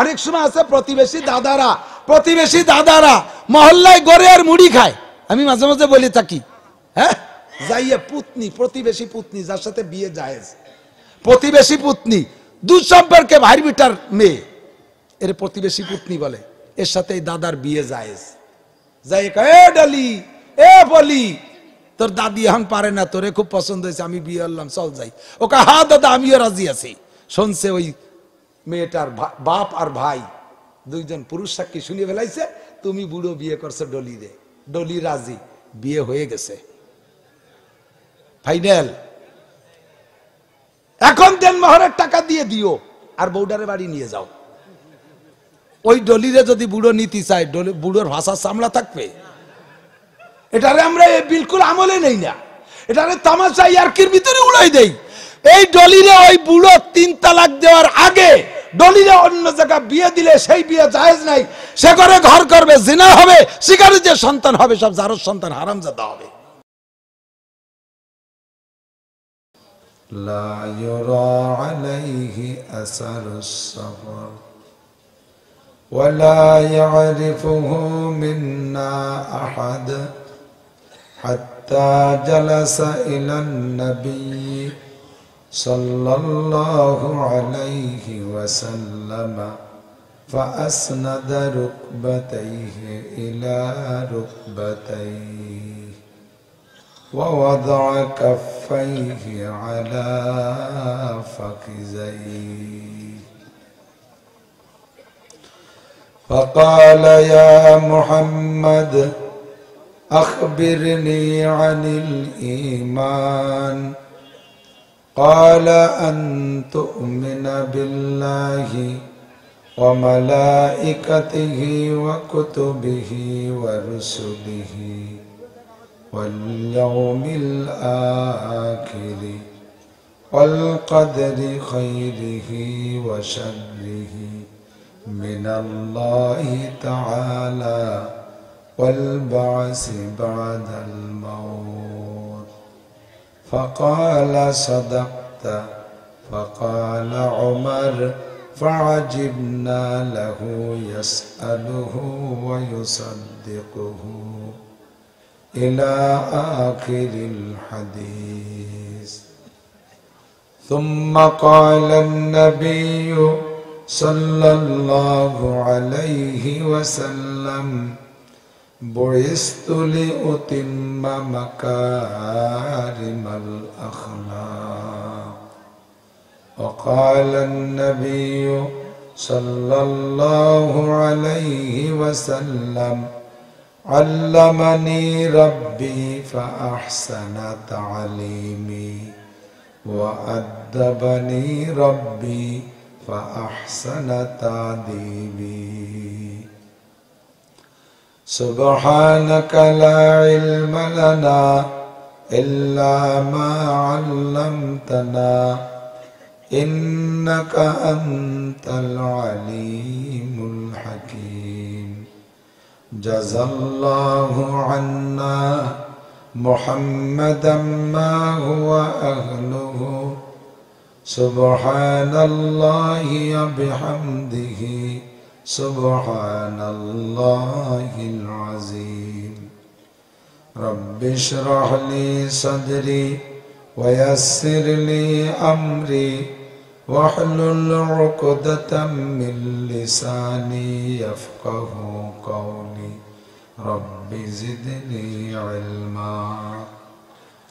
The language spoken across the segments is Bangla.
অনেক সময় আছে প্রতিবেশী দাদারা মহল্লায় গড়ে আর মুড়ি খায়। আমি মাঝে মাঝে বলে থাকি, হ্যাঁ যাইয়া প্রতিবেশী পুতনি যার সাথে বিয়ে জায়েজ, প্রতিবেশী পুতনি দুঃসম্পর্কে ভাই বিটার মেয়ে, এর প্রতিবেশী পুতনি বলে, এর সাথে এই দাদার বিয়ে জায়েজ। যাই এ ডালি এ বলি তোর দাদি এখন পারে না, তোরে খুব পছন্দ হয়েছে, আমি বিয়ে করলাম, চল যাই। ওকে হা দাদা আমিও রাজি আছি। শুনছে ওই মেয়েটার বাপ আর ভাই দুইজন পুরুষ সাক্ষী শুনিয়ে ফেলাইছে, তুমি বুড়ো বিয়ে করছো ডলি রে, ডলি রাজি, বিয়ে হয়ে গেছে ফাইনাল। এখন দেন মোহরের টাকা দিয়ে দিও আর বউডারে বাড়ি নিয়ে যাও। ওই ডলিরে যদি বুড়ো নীতি চাই, বুড়োর ভাষা সামলা থাকবে? এটারে আমরা বিলকুল আমলে নেই না, এটারে তামাশা ইয়ার্কির ভিতরে উড়াই দেই। এই ডলিরে ওই বুড়ো 3 তালাক দেওয়ার আগে ডলিরে অন্য জায়গায় বিয়ে দিলে সেই বিয়ে জায়েজ নাই। সে করে ঘর করবে, জিনা হবে, শিকারে যে সন্তান হবে সব জারজ সন্তান, হারামজাদা হবে। لا يرى عليه أثر السفر ولا يعرفه منا أحد حتى جلس إلى النبي صلى الله عليه وسلم فأسند ركبتيه إلى ركبتيه ووضع كفيه على فخذيه فقال يا محمد أخبرني عن الإيمان قال أن تؤمن بالله وملائكته وكتبه ورسله واليوم الآخر والقدر خيره وشره من الله تعالى والبعث بعد الموت فقال صدقت. فقال عمر فعجبنا له يسأله ويصدقه إلى آخر الحديث. ثم قال النبي صلى الله عليه وسلم بعثت لأتم مكارم الأخلاق. وقال النبي صلى الله عليه وسلم علمني ربي فأحسن تعليمي وأدبني ربي فأحسن تأديبي. سبحانك لا علم لنا إلا ما علمتنا إنك أنت العليم الحكيم. جزى الله عنا محمدا ما هو أهله. سبحان الله وبحمده سبحان الله العظيم. رب اشرح لي صدري ويسر لي أمري واحلل عقدة من لساني يفقه قولي. رب زدني علما.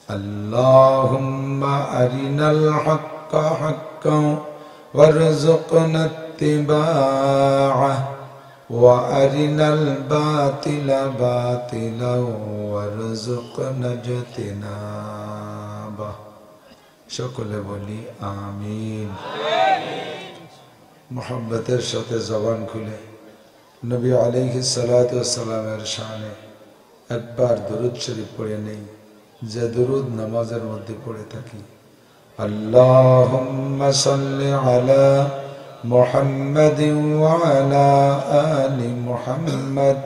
اللهم أرنا الحق حقا وارزقنا اتباعه وأرنا الباطل باطلا وارزقنا اجتنابه. সকলে বলি আমিন। মোহাব্বতের সাথে জবান খুলে নবী আলাইহিস সালাতু ওয়াস সালামের শানে একবার দরুদ শরীফ পড়ে নেই, যে দরুদ নামাজের মধ্যে পড়ে থাকি। আল্লাহুম্মা সাল্লি আলা মুহাম্মাদিন ওয়া আলা আলি মুহাম্মাদ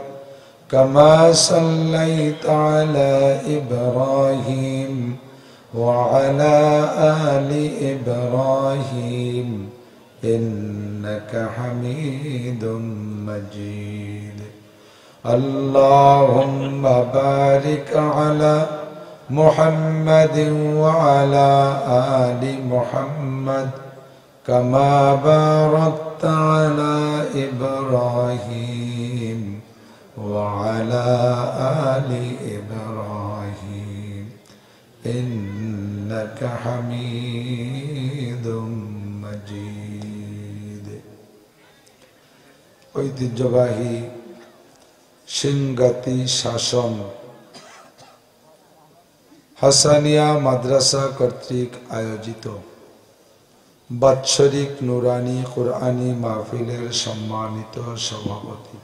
কামা সাল্লাইতা আলা ইব্রাহিম وعلى آل إبراهيم إنك حميد مجيد اللهم بارك على محمد وعلى آل محمد كما باركت على إبراهيم وعلى آل إبراهيم إنك حميد مجيد ঐতিহ্যবাহী সিংগাতি শাসন হাসানিয়া মাদ্রাসা কর্তৃক আয়োজিত বাৎসরিক নুরানি কুরআনী মাহফিলের সম্মানিত সভাপতি,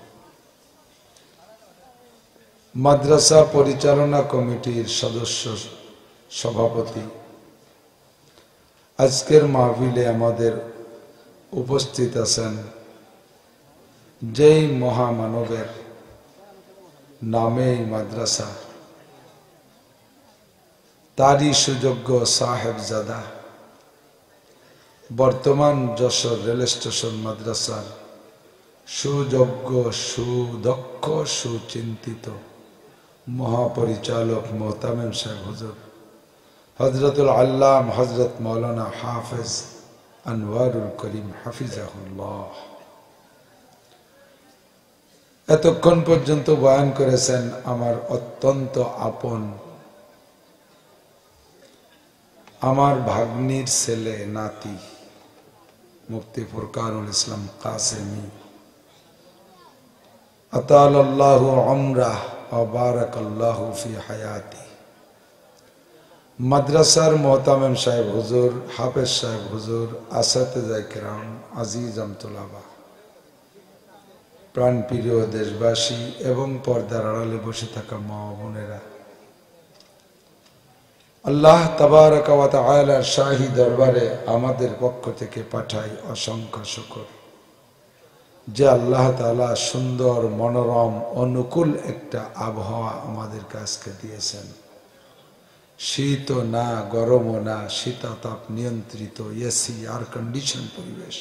মাদ্রাসা পরিচালনা কমিটির সদস্য সভাপতি, আজকের মাহফিলে আমাদের উপস্থিত আছেন যেই মহামানবের নামে মাদ্রাসা, তারই সুযোগ্য সাহেবজাদা, বর্তমান যশোর রেল স্টেশন মাদ্রাসার সুযোগ্য সুদক্ষ সুচিন্তিত মহাপরিচালক মোহতামিম সাহেব হুজুর হযরতুল আল্লাম হযরত মাওলানা হাফেজ আনোয়ারুল করিম হাফিজাহুল্লাহ এতক্ষণ পর্যন্ত বয়ান করেছেন আমার অত্যন্ত আপন, আমার ভাগ্নির ছেলে নাতি মুফতি ফুরকানুল ইসলাম কাসেমি আতালাল্লাহু উমরাহ ওয়া বারাকাল্লাহু ফি হায়াতি। মাদ্রাসার মোহতামিম সাহেব হুজুর, হাফেজ সাহেব হুজুর, আসাতিজা কিরাম, আজিজাম তুলাবা, প্রাণপ্রিয় দেশবাসী এবং পর্দার আড়ালে বসে থাকা মা বোনেরা, আল্লাহ তাবারাকা ওয়া তাআলার শাহী দরবারে আমাদের পক্ষ থেকে পাঠাই অসংখ্য শুকর যে আল্লাহ তাআলা সুন্দর মনোরম অনুকূল একটা আবহাওয়া আমাদের কাছকে দিয়েছেন। শীতও না, গরমও না, শীতাতাপ নিয়ন্ত্রিত এসি এয়ার কন্ডিশন পরিবেশ।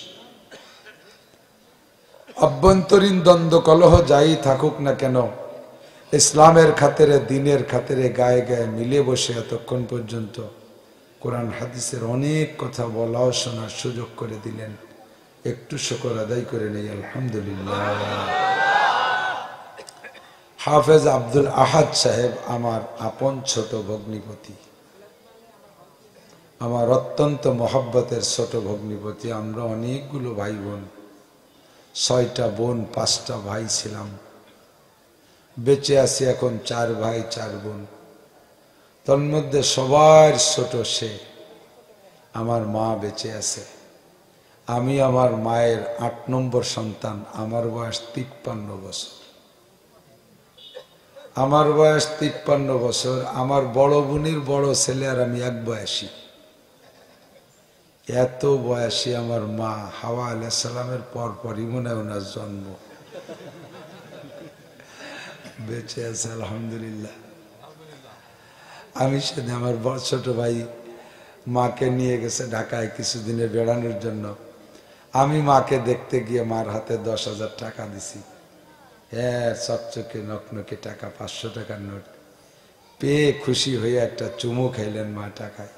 আভ্যন্তরীণ দ্বন্দ্ব কলহ যাই থাকুক না কেন, ইসলামের খাতিরে দ্বীনের খাতিরে গায়ে গায়ে মিলে বসে এতক্ষণ পর্যন্ত কোরআন হাদিসের অনেক কথা বলা ও শোনার সুযোগ করে দিলেন। একটু শুকর আদায় করে নেই আলহামদুলিল্লাহ। হাফেজ আব্দুল আহাদ সাহেব আমার আপন ছোট ভগ্নিপতি, আমার অত্যন্ত মহব্বতের ছোট ভগ্নিপতি। আমরা অনেকগুলো ভাই বোন, 6টা বোন 5টা ভাই ছিলাম। বেঁচে আছি এখন 4 ভাই 4 বোন। তন্মধ্যে সবার ছোট সে, আমার মা বেঁচে আছে। আমি আমার মায়ের 8 নম্বর সন্তান। আমার বয়স 53 বছর। আমার বয়স 53 বছর। আমার বড় বোনের বড় ছেলে আর আমি এক বয়সী। এত বয়সী আমার মা। হাওয়া আলাইহিস সালামের পরপরই মনে হয় ওনার জন্ম। বেঁচে আছে আলহামদুলিল্লাহ। আমি সেদিন আমার বড় ছোট ভাই মাকে নিয়ে গেছে ঢাকায় কিছুদিনের বেড়ানোর জন্য। আমি মাকে দেখতে গিয়ে মার হাতে 10,000 টাকা দিছি। হ্যাঁ, চকচকে নকনকে টাকা, 500 টাকার নোট পেয়ে খুশি হয়ে একটা চুমু খাইলেন মা টাকায়।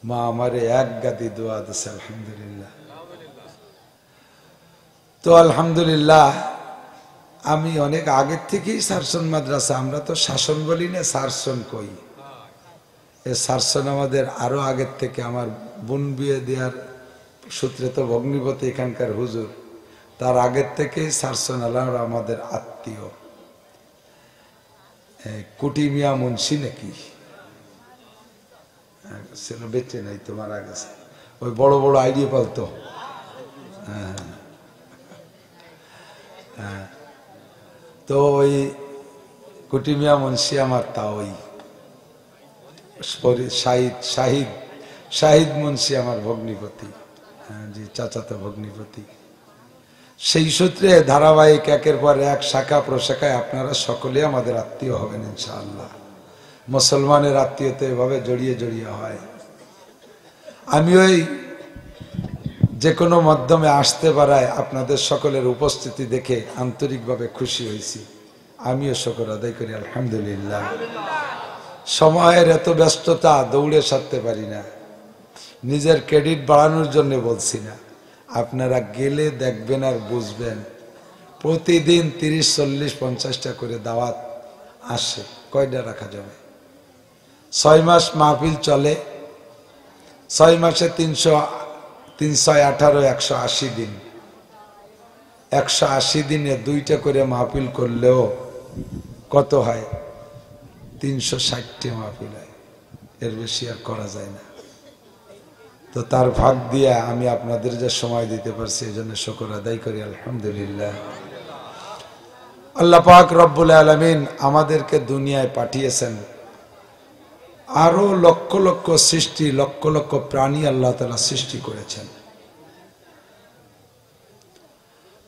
মা আমারে এক গাদি দোয়া দিছে আলহামদুলিল্লাহ। তো আলহামদুলিল্লাহ আমি অনেক আগের থেকেই সারসন মাদ্রাসা, আমরা তো শাসন বলি না, সারসন কই। এ সারসন আমাদের আরো আগের থেকে, আমার বোন বিয়ে দেওয়ার সূত্রে তো ভগ্নিপতি এখানকার হুজুর, তার আগের থেকেই সারসন আল্লাহ আমাদের আত্মীয়। কুটি মিয়া মুন্সি নাকি ছিল, বেঁচে নাই, তোমার আগে ওই বড় বড় আইডিয়া পালতো। হ্যাঁ, তো ওই কুটিমিয়া মুন্সি আমার তা ওই শাহিদ মুন্সি আমার ভগ্নিপতি, জি চাচাতো ভগ্নিপতি। সেই সূত্রে ধারাবাহিক একের পর এক শাখা প্রশাখায় আপনারা সকলে আমাদের আত্মীয় হবেন ইনশাআল্লাহ। মুসলমানের আত্মীয়তা এভাবে জড়িয়ে জড়িয়ে হয়। আমি ওই যে কোনো মাধ্যমে আসতে পারায় আপনাদের সকলের উপস্থিতি দেখে আন্তরিকভাবে খুশি হয়েছি। আমিও শুকর আদায় করি আলহামদুলিল্লাহ। সময়ের এত ব্যস্ততা, দৌড়ে সারতে পারি না। নিজের ক্রেডিট বাড়ানোর জন্য বলছি না, আপনারা গেলে দেখবেন আর বুঝবেন। প্রতিদিন 30, 40, 50টা করে দাওয়াত আসে, কয়টা রাখা যাবে? 6 মাস মাহফিল চলে, 6 মাসে 318, 180 দিন। 180 দিনে 2টা করে মাহফিল করলেও কত হয়? 360টি মাহফিল হয়, এর বেশি আর করা যায় না। তো তার ভাগ দিয়ে আমি আপনাদের যে সময় দিতে পারছি এই জন্য শুকর আদায় করি আলহামদুলিল্লাহ। আল্লাহ পাক রব্বুল আলামিন আমাদেরকে দুনিয়ায় পাঠিয়েছেন, আরো লক্ষ লক্ষ সৃষ্টি, লক্ষ লক্ষ প্রাণী আল্লাহ তাআলা সৃষ্টি করেছেন।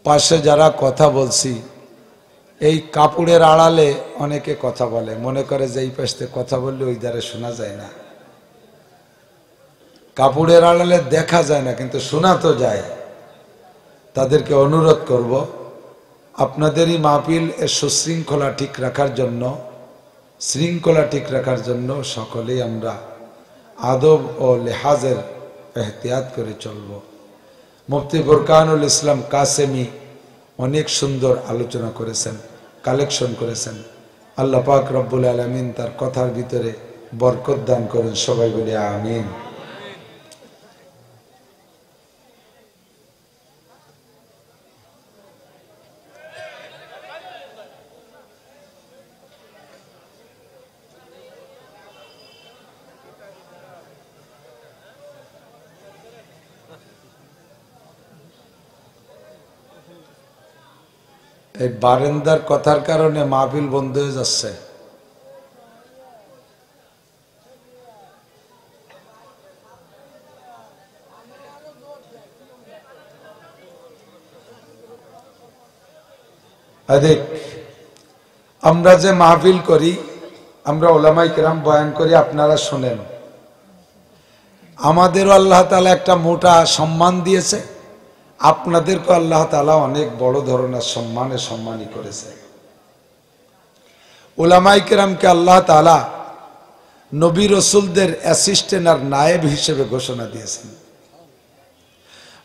পাশে যারা কথা বলছি, এই কাপড়ের আড়ালে অনেকে কথা বলে, মনে করে যে এই পাশে কথা বললে ওই ধারে শোনা যায় না। কাপড়ের আড়ালে দেখা যায় না কিন্তু শোনা তো যায়। তাদেরকে অনুরোধ করব, আপনাদেরই মাহফিল এর সুশৃঙ্খলা ঠিক রাখার জন্য, শৃঙ্খলা ঠিক রাখার জন্য সকলেই আমরা আদব ও লেহাজের এহতিয়াত করে চলব। মুফতি ফুরকানুল ইসলাম কাসেমি অনেক সুন্দর আলোচনা করেছেন, কালেকশন করেছেন। আল্লাহ পাক রব্বুল আলামিন তার কথার ভিতরে বরকত দান করেন, সবাই বলি আমিন। এই বারেন্দার কথার কারণে মাহফিল বন্ধ হয়ে যাচ্ছে। আমরা যে মাহফিল করি, আমরা ওলামায়ে কেরাম বয়ান করি, আপনারা শোনেন। আমাদেরও আল্লাহ তাআলা একটা মোটা সম্মান দিয়েছে, আপনাদেরকে আল্লাহ তাআলা অনেক বড় ধরনের সম্মানে সম্মানী করেছে। উলামায়ে কেরামকে আল্লাহ তাআলা নবী রাসূলদের অ্যাসিস্ট্যান্ট আর নায়েব হিসেবে ঘোষণা দিয়েছেন।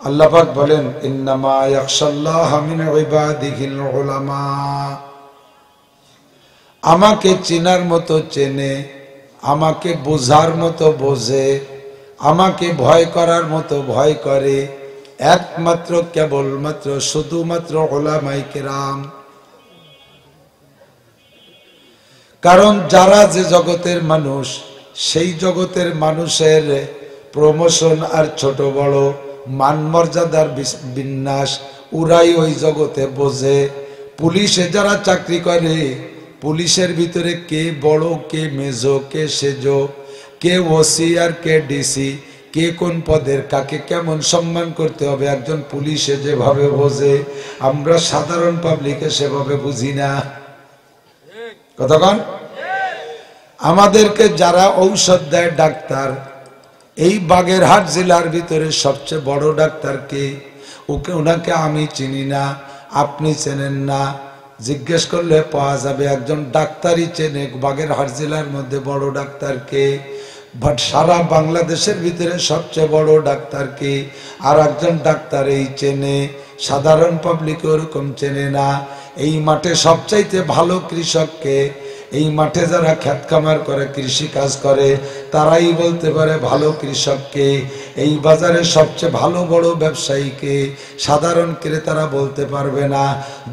আল্লাহ পাক বলেন, ইন্নামা ইয়াখশাল্লাহা মিন ইবাদিহিল উলামা। আমাকে চেনার মতো চেনে, আমাকে বোঝার মতো বোঝে, আমাকে ভয় করার মতো ভয় করে একমাত্র, কেবলমাত্র, শুধুমাত্র উলামায়ে কেরাম। কারণ যারা যে জগতের মানুষ, সেই জগতের মানুষের প্রমোশন আর ছোট বড় মান মর্যাদার বিন্যাস ওরাই ওই জগতে বোঝে। পুলিশে যারা চাকরি করে, পুলিশের ভিতরে কে বড়, কে মেজো, কে সেজো, কে ওসি আর কে ডিসি, কে কোন পদের, কাকে কেমন সম্মান করতে হবে, একজন পুলিশে যেভাবে বোঝে, আমরা সাধারণ পাবলিকে সেভাবে বুঝি না। কতক্ষণ আমাদেরকে যারা ঔষধ দেয় ডাক্তার, এই বাগেরহাট জেলার ভিতরে সবচেয়ে বড় ডাক্তার কে? ওনাকে আমি চিনি না, আপনি চেনেন না, জিজ্ঞেস করলে পাওয়া যাবে। একজন ডাক্তারই চেনে বাগেরহাট জেলার মধ্যে বড় ডাক্তার কে, বাট সারা বাংলাদেশের ভিতরে সবচেয়ে বড় ডাক্তার কে? আর একজন ডাক্তার এই চেনে, সাধারণ পাবলিক ওরকম চেনে না। এই মাঠে সবচাইতে ভালো কৃষককে, এই মাঠে যারা ক্ষেত খামার করে, কৃষি কাজ করে, তারাই বলতে পারে ভালো কৃষককে। এই বাজারে সবচেয়ে ভালো বড় ব্যবসায়ীকে সাধারণ ক্রেতারা বলতে পারবে না।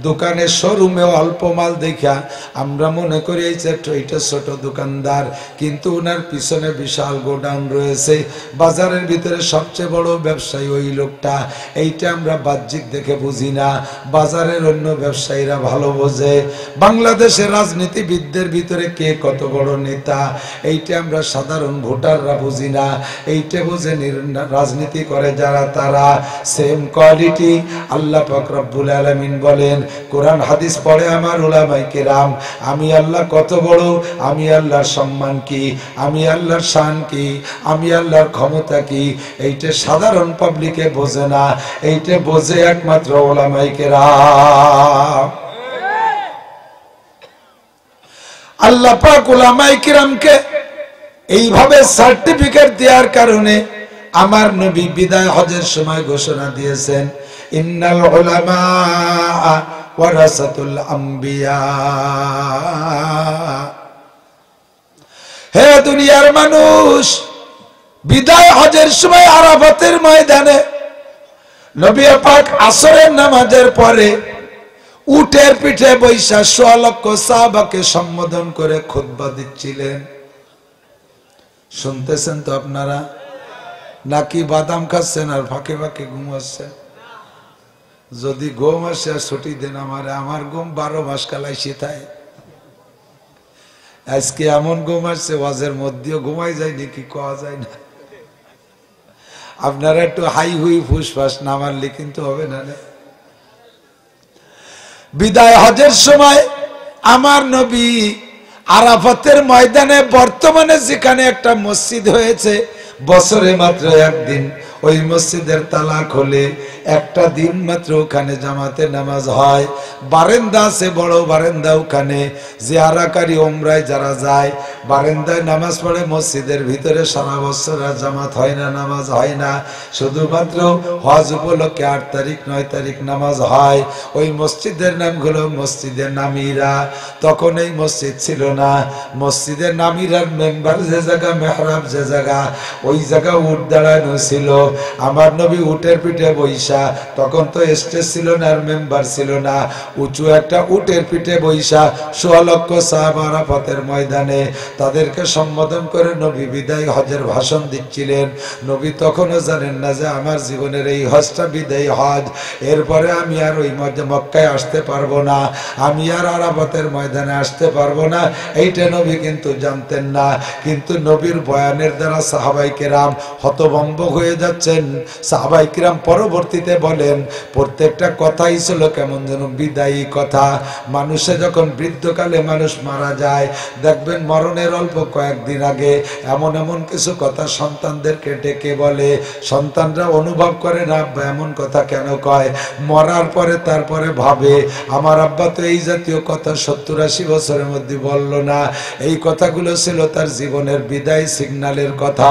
দোকানের শোরুমেও অল্প মাল দেখা আমরা মনে করি এই এটা ছোট দোকানদার, কিন্তু ওনার পিছনে বিশাল গোডাউন রয়েছে। বাজারের ভিতরে সবচেয়ে বড় ব্যবসায়ী ওই লোকটা। এইটা আমরা বাহ্যিক দেখে বুঝি না, বাজারের অন্য ব্যবসায়ীরা ভালো বোঝে। বাংলাদেশের রাজনীতিবিদদের ভিতরে কে কত বড় নেতা, এইটা আমরা সাধারণ ভোটাররা বুঝি না। এইটা বুঝে রাজনীতি করে যারা, তারা সেম কোয়ালিটি। আল্লাহ পাক রব্বুল আলামিন বলেন, কোরআন হাদিস পড়ে আমার উলামায়ে কেরাম, আমি আল্লাহ কত বড়, আমি আল্লাহর সম্মান কি, আমি আল্লাহর শান কি, আমি আল্লাহর ক্ষমতা কি, এইটা সাধারণ পাবলিকে বোঝে না, এইটা বোঝে একমাত্র উলামায়ে কেরাম। আল্লাহ পাক উলামায়ে কিরামকে এইভাবে সার্টিফিকেট দেওয়ার কারণে আমার নবী বিদায় হজের সময় ঘোষণা দিয়েছেন, ইন্নাল উলামা ওয়ারাসাতুল আম্বিয়া। হে দুনিয়ার মানুষ, বিদায় হজের সময় আরাফাতের ময়দানে নবী পাক আসরের নামাজের পরে উটের পিঠে বৈশা ১৬ লক্ষ সাহাবাকে সম্বোধন করে খুতবা দিচ্ছিলেন। শুনতেছেন তো আপনারা, নাকি বাদাম খাচ্ছেন আর ফাঁকে ফাঁকে ঘুম আসছে? যদি ঘুম আসে আর ছুটি দেন আমার ঘুম ১২ মাস কালাইছি। তাই আজকে এমন ঘুম আসছে ওয়াজের মধ্যেও ঘুমাই যায় নাকি কোয়া যায় না। আপনারা একটু হাই হুই ফুসফাস না মারলে কিন্তু হবে না। বিদায় হজের সময় আমার নবী আরাফাতের ময়দানে, বর্তমানে যেখানে একটা মসজিদ হয়েছে, বছরে মাত্র একদিন ওই মসজিদের তালা খোলে, একটা দিন মাত্র ওখানে জামাতে নামাজ হয়। বারান্দা আছে, বড় বারান্দা, ওখানে জিয়ারাকারী উমরায় যারা যায় বারান্দায় নামাজ পড়ে। মসজিদের ভিতরে সারা বছর আর জামাত হয় না, নামাজ হয় না, শুধুমাত্র হজ উপলক্ষে ৮ তারিখ ৯ তারিখ নামাজ হয়। ওই মসজিদের নাম হলো মসজিদের নামিরা। তখন এই মসজিদ ছিল না। মসজিদের নামিরার মেম্বার যে জায়গা, মেহরাব যে জায়গা, ওই জায়গা উট দাঁড়ানো ছিল। আমার নবী উটের পিঠে বৈশা, তখন তো স্টেজ ছিল না আর মেম্বার ছিল না, উঁচু একটা উটের পিঠে বৈশা ১৬ লক্ষ সাহাবা আরাফাতের ময়দানে তাদেরকে সম্বোধন করে নবী বিদায় হজের ভাষণ দিচ্ছিলেন। নবী তখনও জানেন না যে আমার জীবনের এই হজটা বিদায় হজ, এরপরে আমি আর ওই মক্কায় আসতে পারবো না, আমি আর আরাফাতের ময়দানে আসতে পারবো না, এইটা নবী কিন্তু জানতেন না। কিন্তু নবীর বয়ানের দ্বারা সাহাবায়ে কেরাম হতভম্ব হয়ে যাচ্ছেন। সাহাবায়ে কেরাম পরবর্তীতে বলেন, প্রত্যেকটা কথাই ছিল কেমন যেন বিদায়ী কথা। মানুষে যখন বৃদ্ধকালে মানুষ মারা যায়, দেখবেন মরণের অল্প কয়েকদিন আগে এমন এমন কিছু কথা সন্তানদেরকে ডেকে বলে, সন্তানরা অনুভব করে না আব্বা এমন কথা কেন কয়। মরার পরে তারপরে ভাবে, আমার আব্বা তো এই জাতীয় কথা ৭০-৮০ বছরের মধ্যে বলল না। এই কথাগুলো ছিল তার জীবনের বিদায় সিগন্যালের কথা।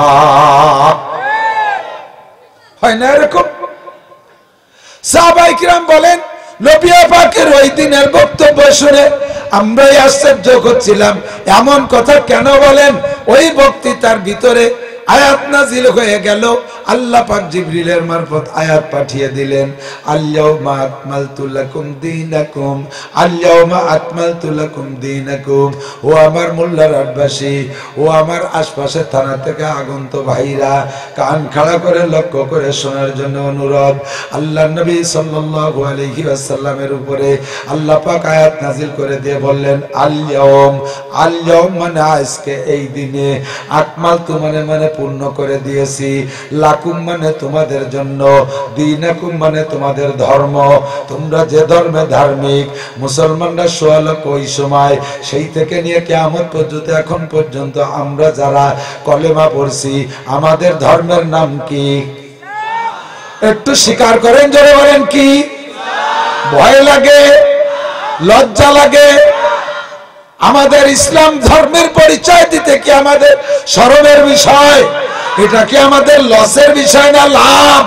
হয় না এরকম? সাহাবায়ে কিরাম বলেন, নবী পাকের ওই দিনের বক্তব্য শুনে আমরাই আশ্চর্য হচ্ছিলাম, এমন কথা কেন বলেন? ওই বক্তৃতার ভিতরে আয়াত নাজিল হয়ে গেল। আল্লাহ পাক জিবরিলের মারফত আয়াত পাঠিয়ে দিলেন, আল-ইয়াউমা আকমালতু লাকুম দীনাকুম, আল-ইয়াউমা আকমালতু লাকুম দীনাকুম। ও আমার মোল্লারবাসী, ও আমার আশপাশের থানা থেকে আগন্ত ভাইরা, কান খাড়া করে লক্ষ্য করে শোনার জন্য অনুরোধ। আল্লাহর নবী সাল্লাল্লাহু আলাইহি ওয়াসাল্লামের উপরে আল্লাহ পাক আয়াত নাজিল করে দিয়ে বললেন, আল-ইয়াউম, আল-ইয়াউম মানে আজকে, এই দিনে, আকমালতু মানে পূর্ণ করে দিয়েছি, লাকুম মানে তোমাদের জন্য, দীনাকুম মানে তোমাদের ধর্ম, তোমরা যে ধর্মে ধার্মিক। মুসলমানরা ১৬ লক্ষ ওই সময়, সেই থেকে নিয়ে কিয়ামত পর্যন্ত এখন পর্যন্ত আমরা যারা কলেমা পড়ছি, আমাদের ধর্মের নাম কি? একটু স্বীকার করেন, জোরে বলেন কি? ভয় লাগে, লজ্জা লাগে? আমাদের ইসলাম ধর্মের পরিচয় দিতে কি আমাদের শরমের বিষয়? এটা কি আমাদের লসের বিষয় না লাভ?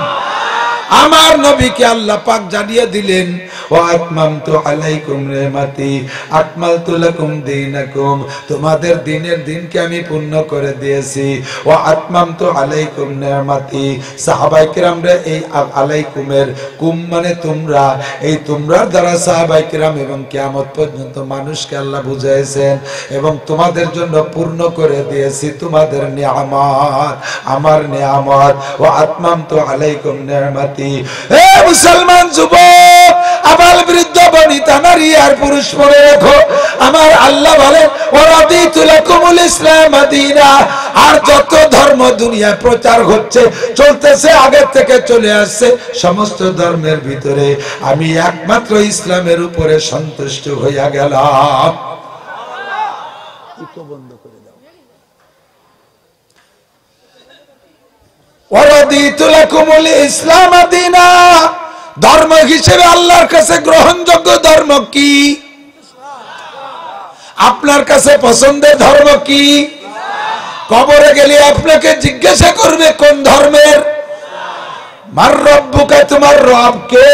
আমার নবীকে আল্লাহ পাক জানিয়ে দিলেন, ওয়া আতমামতু আলাইকুম নি'মাতি আকমালতু লাকুম দীনাকুম, তোমাদের দিনের দিনকে আমি পূর্ণ করে দিয়েছি। ওয়া আতমামতু আলাইকুম নি'মাতি, সাহাবায়ে কেরামরা এই আলাইকুমের কুম মানে তোমরা, এই তোমরার দ্বারা সাহাবায়ে কেরাম এবং কিয়ামত পর্যন্ত মানুষকে আল্লাহ বুঝাইছেন, এবং তোমাদের জন্য পূর্ণ করে দিয়েছি তোমাদের নিয়ামত, আমার নিয়ামত। ওয়া আতমামতু আলাইকুম নি'মাতি। হে মুসলমান যুবক, আবাল বৃদ্ধ বনিতা একটা নারী আর পুরুষ মনে রাখো, আমার আল্লাহ বলেন ওয়ারাদিতু লাকুমুল ইসলাম দীনা। আর যত ধর্ম দুনিয়ায় প্রচার হচ্ছে, চলতেছে, আগের থেকে চলে আসছে, সমস্ত ধর্মের ভিতরে আমি একমাত্র ইসলামের উপরে সন্তুষ্ট হইয়া গেলাম। বন্ধ করে দাও। ওয়ারাদিতু লাকুমুল ইসলাম দীনা, ধর্ম হিসেবে আল্লাহর কাছে গ্রহণযোগ্য ধর্ম কি? আপনার কাছে পছন্দের ধর্ম কি? কবরে গেলে আপনাকে জিজ্ঞাসা করবে কোন ধর্মের? মার রব্বুকা, তোমার রব কে?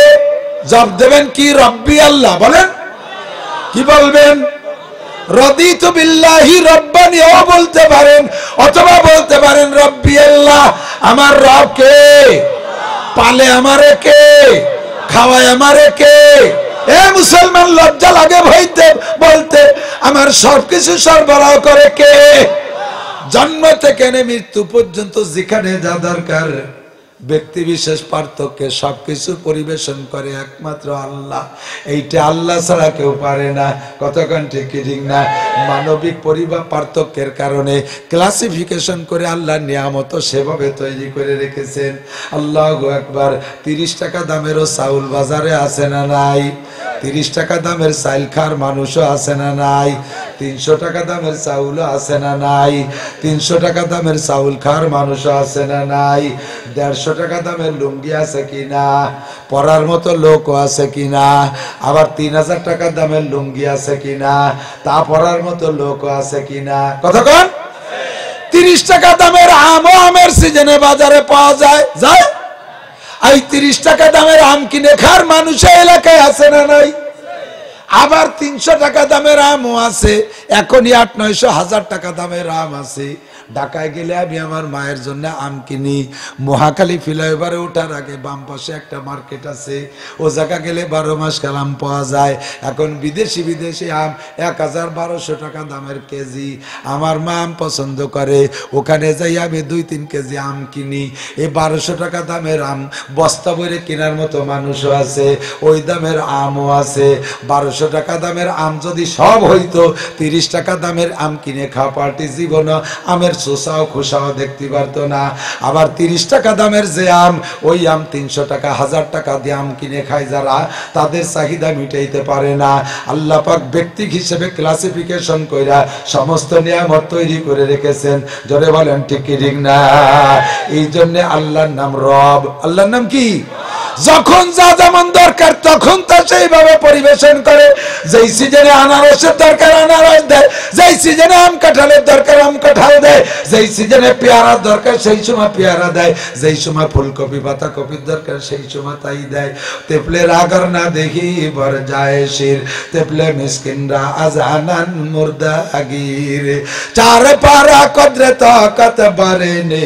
জবাব দেবেন কি? রব্বি আল্লাহ। বলেন কি বলবেন? রাদিতু বিল্লাহি রাব্বান, ও বলতে পারেন, অথবা বলতে পারেন রব্বি আল্লাহ, আমার রব কে? পালে আমারে কে? খাওয়ায় আমারে কে? এ মুসলমান, লজ্জা লাগে ভাইতে বলতে, আমার সবকিছু সরবরাহ করে কে? জন্ম থেকে মৃত্যু পর্যন্ত যেখানে যা দরকার, ব্যক্তি বিশেষ পার্থক্যে সবকিছু পরিবেশন করে একমাত্র আল্লাহ। এইটা আল্লাহ ছাড়া কেউ পারে না। কতক্ষণ ঠিক ঠিক না? মানবিক পরিবার পার্থক্যের কারণে ক্লাসিফিকেশন করে আল্লাহ নিয়ামত সেভাবে তৈরি করে রেখেছেন। আল্লাহু আকবার। 30 টাকা দামেরও চাউল বাজারে আছে না নাই? 30 টাকা দামের চাইল খার মানুষও আছে না নাই? 300 টাকা দামের চাউলও আছে না নাই? 300 টাকা দামের চাউল খার মানুষও আছে না নাই? 150 টাকা দামের লুঙ্গি আছে কিনা? পরার মতো লোকও আছে কিনা? আবার 3000 টাকা দামের লুঙ্গি আছে কিনা? তা পরার মতো লোকও আছে কিনা? কতক্ষণ? 30 টাকা দামের আমও আমের সিজনে বাজারে পাওয়া যায়। যায়? এই 30 টাকা দামের আম কিনে খার মানুষ এলাকায় আছে না নাই? আবার 300 টাকা দামের আমও আছে, এখনই 800-900-1000 টাকা দামের আম আছে। ঢাকায় গেলে আমি আমার মায়ের জন্য আম কিনি। মহাখালী ফ্লাইওভারে ওঠার আগে বাম পাশে একটা মার্কেট আছে, ও জায়গা গেলে 12 মাস কাল আম পাওয়া যায়। এখন বিদেশি আম 1000-1200 টাকা দামের কেজি। আমার মা আম পছন্দ করে, ওখানে যাই আমি 2-3 কেজি আম কিনি। এই 1200 টাকা দামের আম বস্তা ভরে কেনার মতো মানুষও আছে, ওই দামের আমও আছে। 1200 টাকা দামের আম যদি সব হইতো, 30 টাকা দামের আম কিনে খাওয়া পার্টি জীবন আমের চোষাও খোসাও দেখতে পারতো না। আবার 30 টাকা দামের যে আম, ওই আম 300 টাকা 1000 টাকা দিয়ে আম কিনে খায় যারা, তাদের চাহিদা মিটাইতে পারে না। আল্লাহ পাক ব্যক্তি হিসেবে ক্লাসিফিকেশন কইরা সমস্ত নিয়ামত তৈরি করে রেখেছেন। জোরে বলেন ঠিক কি ঠিক না? এই জন্য আল্লাহর নাম রব। আল্লাহর নাম কি? যখন যা যেমন দরকার তখন তা সেইভাবে পরিবেশন করে। যেই সিজনে আনারসের দরকার আনারস দেয়, যেই সিজনে আম কাঁঠালের দরকার আম কাঁঠাল দেয়, যেই সিজনে পেয়ারার দরকার সেই সময় পেয়ারা দেয়, যেই সময় ফুলকপি বাঁধাকপির দরকার সেই সময় তাই দেয়। তেপলে রাগার না দেখি বর যায় শির, তেপলে মিসকিনরা আজানান মুর্দা আগির। চার পারা কদরে তাকত বারেনে,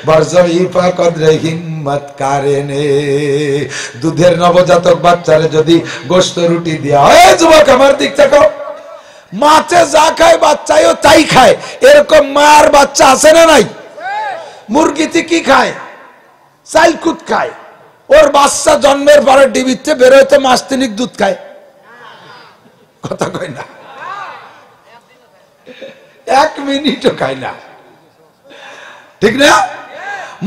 বরজইফা কদরে হিম্মত কারেনে। দুধের নবজাতক বাচ্চারে যদি গোশত রুটি দেয়া হয়, যুবক আমার দিক থেকে, মাছে যা খায় বাচ্চাও তাই খায়, এরকম মার বাচ্চা আছে না নাই? মুরগিতে কি খায়? চাইল কুদ খায়। ওর বাচ্চা জন্মের পরে ডিবিতে বেরোতে মাস 3 দুধ খায়। কথা কয় না? 1 মিনিটও খায় না, ঠিক না?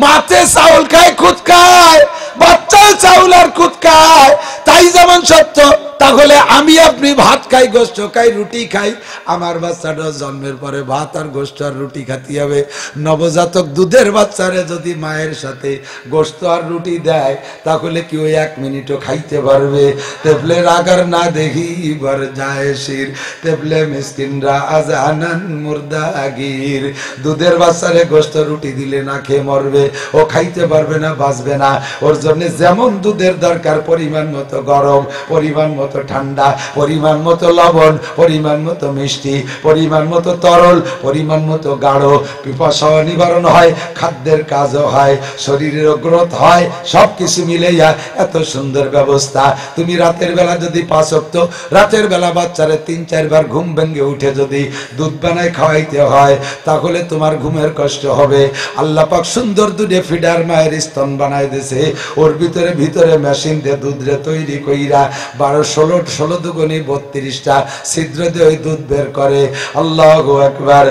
মাতে চাউল খায়, খুদ খায়, বাচ্চাও চাউল আর খুদ খায়। তাই যেমন সত্য, তাহলে আমি আপনি ভাত খাই, গোশত খাই, রুটি খাই। আমার বাচ্চাটা জন্মের পরে ভাত আর গোশত আর রুটি খাতে হবে। নবজাতক দুধের বাচ্চারে যদি মায়ের সাথে গোশত আর রুটি দেয়, তাহলে কি ওই 1 মিনিটও খাইতে পারবে? তেপলে রাগার না দেখি বর যায় শির, তেপলে মিসকিনরা আজানান মুর্দা আগির। দুধের বাচ্চারে গোশত রুটি দিলে না খেয়ে মরবে, ও খাইতে পারবে না, বাঁচবে না। ওর জন্য যেমন দুধের দরকার, পরিমাণ মতো গরম, পরিমাণ মতো ঠান্ডা, পরিমাণ মতো লবণ, পরিমাণ মতো মিষ্টি, পরিমাণ মতো তরল, পরিমাণ মতো গাঢ়। পিপাসা নিবারণ হয়, খাদ্যের কাজও হয়, শরীরের গ্রোথ হয়, সবকিছু মিলেইয়া এত সুন্দর ব্যবস্থা। তুমি রাতের বেলা যদি 5 ওয়াক্ত রাতের বেলা বাচ্চারে 3-4 বার ঘুম ভেঙে উঠে যদি দুধ বানায় খাওয়াইতে হয়, তাহলে তোমার ঘুমের কষ্ট হবে। আল্লাহ পাক সুন্দর দুধে ফিডার মায়ের স্তন বানাই দিয়েছে, ওর ভিতরে মেশিন দিয়ে দুধ রে তৈরি কইরা 1200 ষোলো দুগুণী 32টা ছিদ্র দিয়ে ওই দুধ বের করে। আল্লাহু আকবার।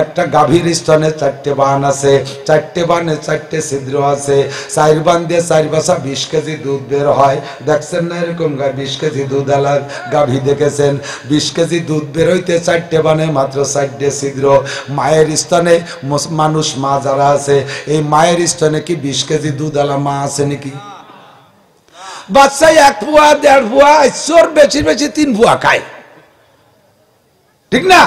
একটা গাভীর স্তনে 4টে বান আছে, 4টে বানে 4টে ছিদ্র আছে, 4 বান দিয়ে 4 বাসা 20 কেজি দুধ বের হয়। দেখছেন না এরকম 20 কেজি দুধ আলা গাভী দেখেছেন? 20 কেজি দুধ বের হইতে 4টে বানে মাত্র 4টে ছিদ্র। মায়ের স্তনে মানুষ মা যারা আছে, এই মায়ের স্তনে কি 20 কেজি দুধ আলা মা আছে নাকি? বাচ্চা 1 পোয়া 1.5 পোয়া চোর বেশি বেশি 3 পোয়া খায়, ঠিক না?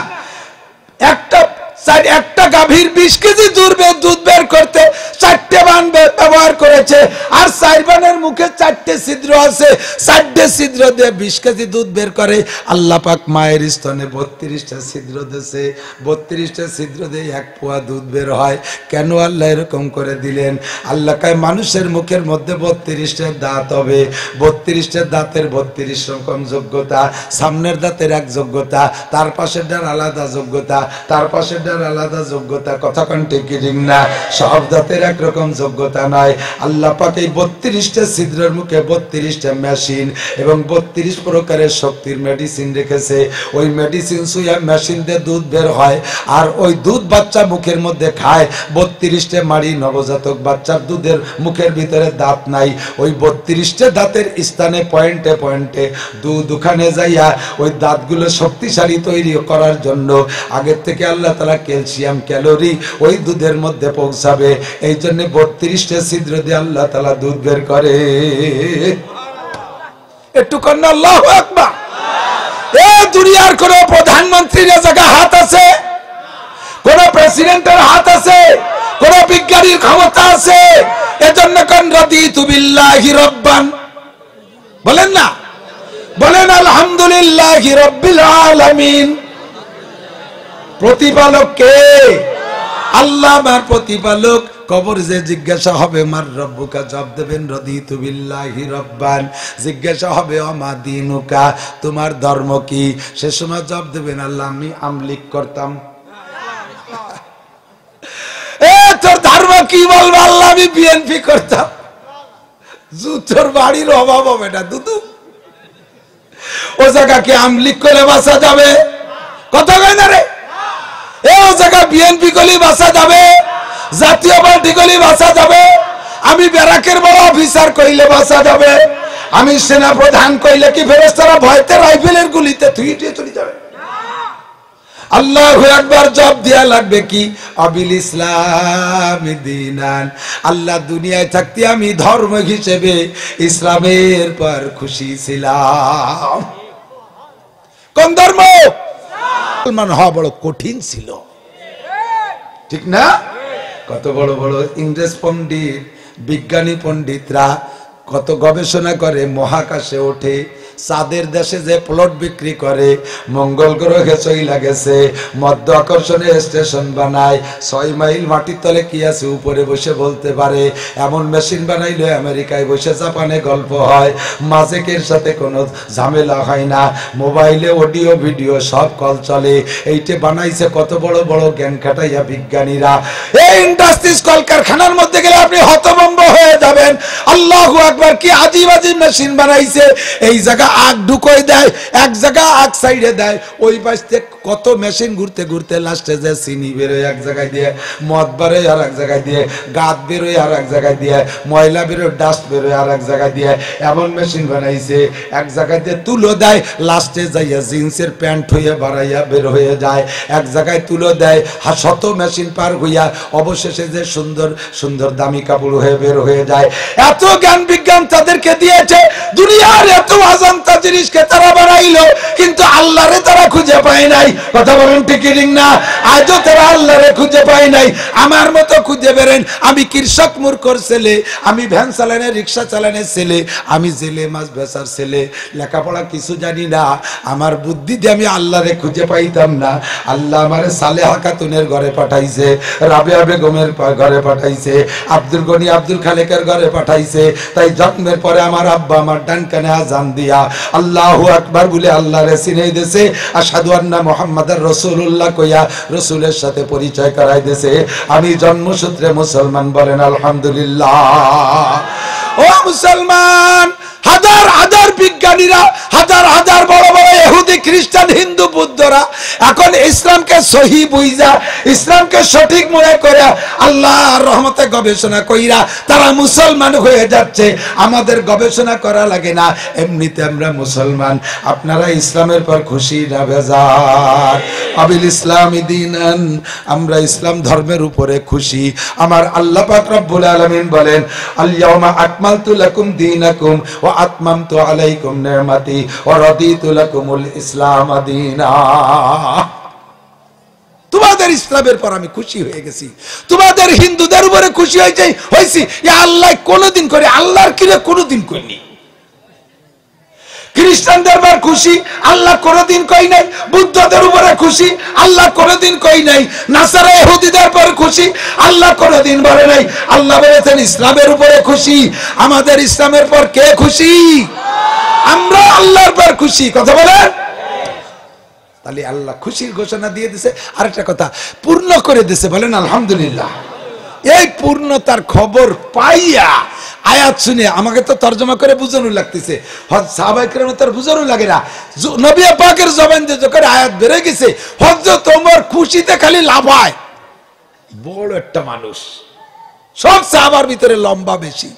একটা গাভীর 20 কেজি দুধ বের করতে 4টে বান ব্যবহার করেছে, আর 4 বানের মুখে 4টে ছিদ্র আছে, 4টে ছিদ্র দিয়ে 20 কেজি দুধ বের করে। আল্লাহ পাক মায়ের স্তনে 32টা ছিদ্র দিয়েছে, 32টা ছিদ্র দিয়ে 1 পোয়া দুধ বের হয়। কেন আল্লাহ এরকম করে দিলেন? আল্লাহ কয় মানুষের মুখের মধ্যে 32টা দাঁত হবে, 32টা দাঁতের 32 রকম যোগ্যতা, সামনের দাঁতের 1 যোগ্যতা, তার পাশেরটার আলাদা যোগ্যতা, তার পাশের আলাদা যোগ্যতা। কথা কোন ঠিক ঠিক না? সব দাঁতের একরকম যোগ্যতা নয়। আল্লাহ পাক এই 32টা ছিদ্রের মুখে 32টা মেশিন এবং 32 প্রকারের শক্তির মেডিসিন রেখেছে। ওই মেডিসিন সুইয়া মেশিন দিয়ে দুধ বের হয়, আর ওই দুধ বাচ্চা মুখের মধ্যে খায়। 32টা মাড়ি নবজাতক বাচ্চার দুধের মুখের ভিতরে দাঁত নাই, ওই 32টা দাঁতের স্থানে পয়েন্টে পয়েন্টে দুধ ওখানে যাইয়া ওই দাঁতগুলো শক্তিশালী তৈরি করার জন্য আগের থেকে আল্লাহ তাআলা ক্যালসিয়াম ক্যালোরি ওই দুধের মধ্যে পৌঁছাবে। এই জন্য 32টা ছিদ্র দিয়ে আল্লাহ তাআলা দুধ বের করে। একটু কন্যা আল্লাহু আকবার। এই দুনিয়ার কোন প্রধানমন্ত্রীর জায়গা হাত আছে? কোন প্রেসিডেন্টের হাত আছে? কোন বিজ্ঞানীর ক্ষমতা আছে? এজন্য কোন রাদিতু বিল্লাহি রাব্বান বলেন না? বলেন আলহামদুলিল্লাহি রাব্বিল আলামিন। প্রতিপালক কে? আল্লাহ আমার প্রতিপালক। কবর যে জিজ্ঞাসা হবে মার রব্বুকা, জবাব দেবেন রাদিতু বিল্লাহি রাব্বান। জিজ্ঞাসা হবে আমা দীনুকা, তোমার ধর্ম কি? সে সময় জবাব দেবেন আল্লাহ আমি আমলিক করতাম। এ তোর ধর্ম কি? বলবো আল্লাহ আমি বিএনপি করতাম। জুতোর বাড়ির অভাব হবে না দুদু। ও জায়গাকে আমলিক করে বাঁচা যাবে? কথা কয় না রে? এই জায়গা বিএনপি করলে বাঁচা যাবে? জাতীয় পার্টি করলে বাঁচা যাবে? আমি ব্যারাকের বড় অফিসার কইলে বাঁচা যাবে? আমি সেনা প্রধান কইলে কি ফেরেশতারা ভয়তে রাইফেলের গুলিতে থুইটিয়ে চলে যাবে? আল্লাহু আকবার। জব দেয়া লাগবে কি? আবিল ইসলাম দীনান। আল্লাহ দুনিয়ায় থাকতে আমি ধর্ম হিসেবে ইসলামের পর খুশি ছিলাম। কোন ধর্ম? মুসলমান হওয়া বড় কঠিন ছিল, ঠিক না? কত বড় বড় ইংরেজ পণ্ডিত, বিজ্ঞানী পণ্ডিতরা কত গবেষণা করে, মহাকাশে ওঠে, চাঁদের দেশে যে প্লট বিক্রি করে, মঙ্গল গ্রহে চইলা গেছে, মধ্য আকর্ষণে স্টেশন বানায়, 6 মাইল মাটির তলে কি আছে উপরে বসে বলতে পারে। এমন মেশিন বানাইলে আমেরিকায় বসে জাপানে গল্প হয়, মাজেকের সাথে কোনো ঝামেলা হয় না, মোবাইলে অডিও ভিডিও সব কল চলে। এইটা বানাইছে কত বড় বড় জ্ঞান খাটাইয়া বিজ্ঞানীরা। এই ইন্ডাস্ট্রিজ কলকারখানার মধ্যে গেলে আপনি হতভম্ব হয়ে যাবেন। আল্লাহু আকবার, কি আজিব আজিব মেশিন বানাইছে। এই জায়গা আগ ঢুকোয় দেয়, এক জায়গা আগ সাইডে দেয়, ওই পাশে কত মেশিন ঘুরতে ঘুরতে লাস্টে যে চিনি বেরোয় এক জায়গায় দিয়ে, মদ বেরোয় আর এক জায়গায় দিয়ে, গাদ বেরোয় আর এক জায়গায় দিয়ে, ময়লা বেরোয়, ডাস্ট বেরোয় আর এক জায়গায় দিয়ে। এমন মেশিন বানাইছে এক জায়গায় দিয়ে তুলো দেয়, লাস্টে যাইয়া জিন্সের প্যান্ট হইয়া বাড়াইয়া বের হয়ে যায়, এক জায়গায় তুলো দেয়, শত মেশিন পার হইয়া অবশেষে যে সুন্দর সুন্দর দামি কাপড় হয়ে বের হয়ে যায়। এত জ্ঞান বিজ্ঞান তাদেরকে দিয়েছে, দুনিয়ার এত অজান্তা জিনিসকে তারা বানাইলো, কিন্তু আল্লাহরে তারা খুঁজে পায় নাই। কথা বলেন ঠিক না? আজও তারা আল্লাহরে খুঁজে পায় নাই। আমার মতো খুঁজে বেরেন। আমি কৃষক মূর্খর ছেলে, আমি ভ্যান চালানে রিক্সা চালানের ছেলে, আমি জেলে মাছ বেচার ছেলে, লেখাপড়া কিছু জানি না। আমার বুদ্ধি দিয়ে আমি আল্লাহরে খুঁজে পাইতাম না। আল্লাহ আমার সালেহা খাতুনের ঘরে পাঠাইছে, রাবেয়া বেগমের ঘরে পাঠাইছে, আব্দুল গনি আব্দুল খালেকের ঘরে পাঠাইছে। তাই জন্মের পরে আমার আব্বা আমার ডান কানে আজান দিয়া আল্লাহু আকবার বলে আল্লাহরে চিনাই দিয়েছে, আশহাদু আন্না মুহাম্মাদার রাসূলুল্লাহ কইয়া রাসূলের সাথে পরিচয় করাই দিয়েছে। আমি জন্মসূত্রে মুসলমান, বলেন আলহামদুলিল্লাহ। ও মুসলমান, হাজার হাজার বিজ্ঞানীরা, হাজার হাজার বড় বড় ইহুদি খ্রিস্টান হিন্দু বৌদ্ধরা এখন ইসলামকে সহি বুঝা, ইসলামকে সঠিক মনে করে আল্লাহর রহমতে গবেষণা কইরা তারা মুসলমান হয়ে যাচ্ছে। আমাদের গবেষণা করা লাগে না, এমনিতে আমরা মুসলমান। আপনারা ইসলামের পর খুশি না বেজার? আবিল ইসলামি দীনান, আমরা ইসলাম ধর্মের উপরে খুশি। আমার আল্লাহ পাক রব্বুল আলামিন বলেন, আল ইয়াউমা আকমালতু লাকুম দীনাকুম ওয়া আতমামতু আলাইকুম নি'মাতি ওয়া রাদিতু লাকুমুল ইসলাম দীনা। তোমাদের ইসলামের পর আমি খুশি হয়ে গেছি। তোমাদের হিন্দুদের উপরে খুশি হয়েছি, ইয়া আল্লাহ কোনদিন করে, আল্লাহর কিরে কোনদিন কইনি। খ্রিস্টানদের পর খুশি, আল্লাহ কোনদিন কই নাই। বুদ্ধদের উপরে খুশি, আল্লাহ কোনদিন কই নাই। নাসারা ইহুদিদের পর খুশি, আল্লাহ কোনদিন বলে নাই। আল্লাহ বলেছেন ইসলামের উপরে খুশি। আমাদের ইসলামের পর কে খুশি? আমরা আল্লাহর পর খুশি। কথা বলেন। তাহলে আল্লাহ খুশির ঘোষণা দিয়ে দিয়েছে। আরেকটা কথা পূর্ণ করে দিয়েছে, বলেন আলহামদুলিল্লাহ। এই পূর্ণতার খবর পাইয়া আয়াত শুনে আমাকে তো তর্জমা করে বুঝানো লাগতেছে, সাহাবায়ে কেরাম তার বুঝানো লাগে না। নবী পাকের জবান দিয়ে যখন আয়াত বেড়ে গেছে, হযরত ওমর খুশিতে খালি লাফায়। বড় একটা মানুষ, সব সাহাবার ভিতরে লম্বা বেশি।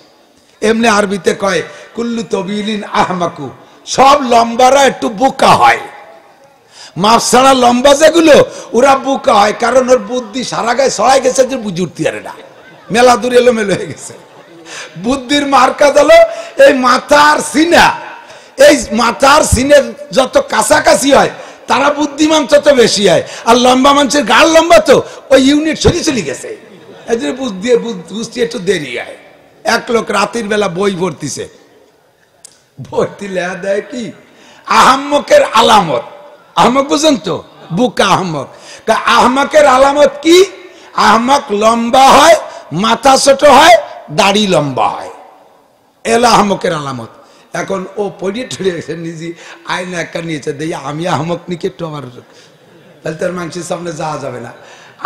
এমনি আরবিতে কয় কুল্লু তবিলিন আহমাকু, সব লম্বারা একটু বোকা হয়। মাপ ছাড়া লম্বা যেগুলো ওরা বোকা হয়, কারণ ওর বুদ্ধি সারা গায়ে ছড়াই গেছে, যে বুঝে উঠতে পারে না, মেলা দূর এলোমেলো হয়ে গেছে। বুদ্ধির মার্কাজ হলো এই মাথার সিনা। এই মাথার সিনের যত কাছাকাছি হয় তারা বুদ্ধিমান তত বেশি হয়। আর লম্বা মানুষের গাল লম্বা, তো ওই ইউনিট চলে গেছে, এই জন্য বুঝতে একটু দেরি হয়। এক লোক রাতের বেলা বই পড়তিছে, ভর্তি লেখা দেয় কি আহম্মকের আলামত। আহমক বুঝেন তো, বুকা আহমক। আহমকের আলামত কি? আহমক লম্বা হয়, মাথা ছোট হয়, দাড়ি লম্বা হয়, এলা আহমকের আলামত। এখন ও পড়িয়ে ঠড়িয়ে গেছে, নিজে আয়না একটা নিয়েছে, দেখি আমি আহমক নিকে একটু আমার, তাহলে তার মানুষের সামনে যাওয়া যাবে না।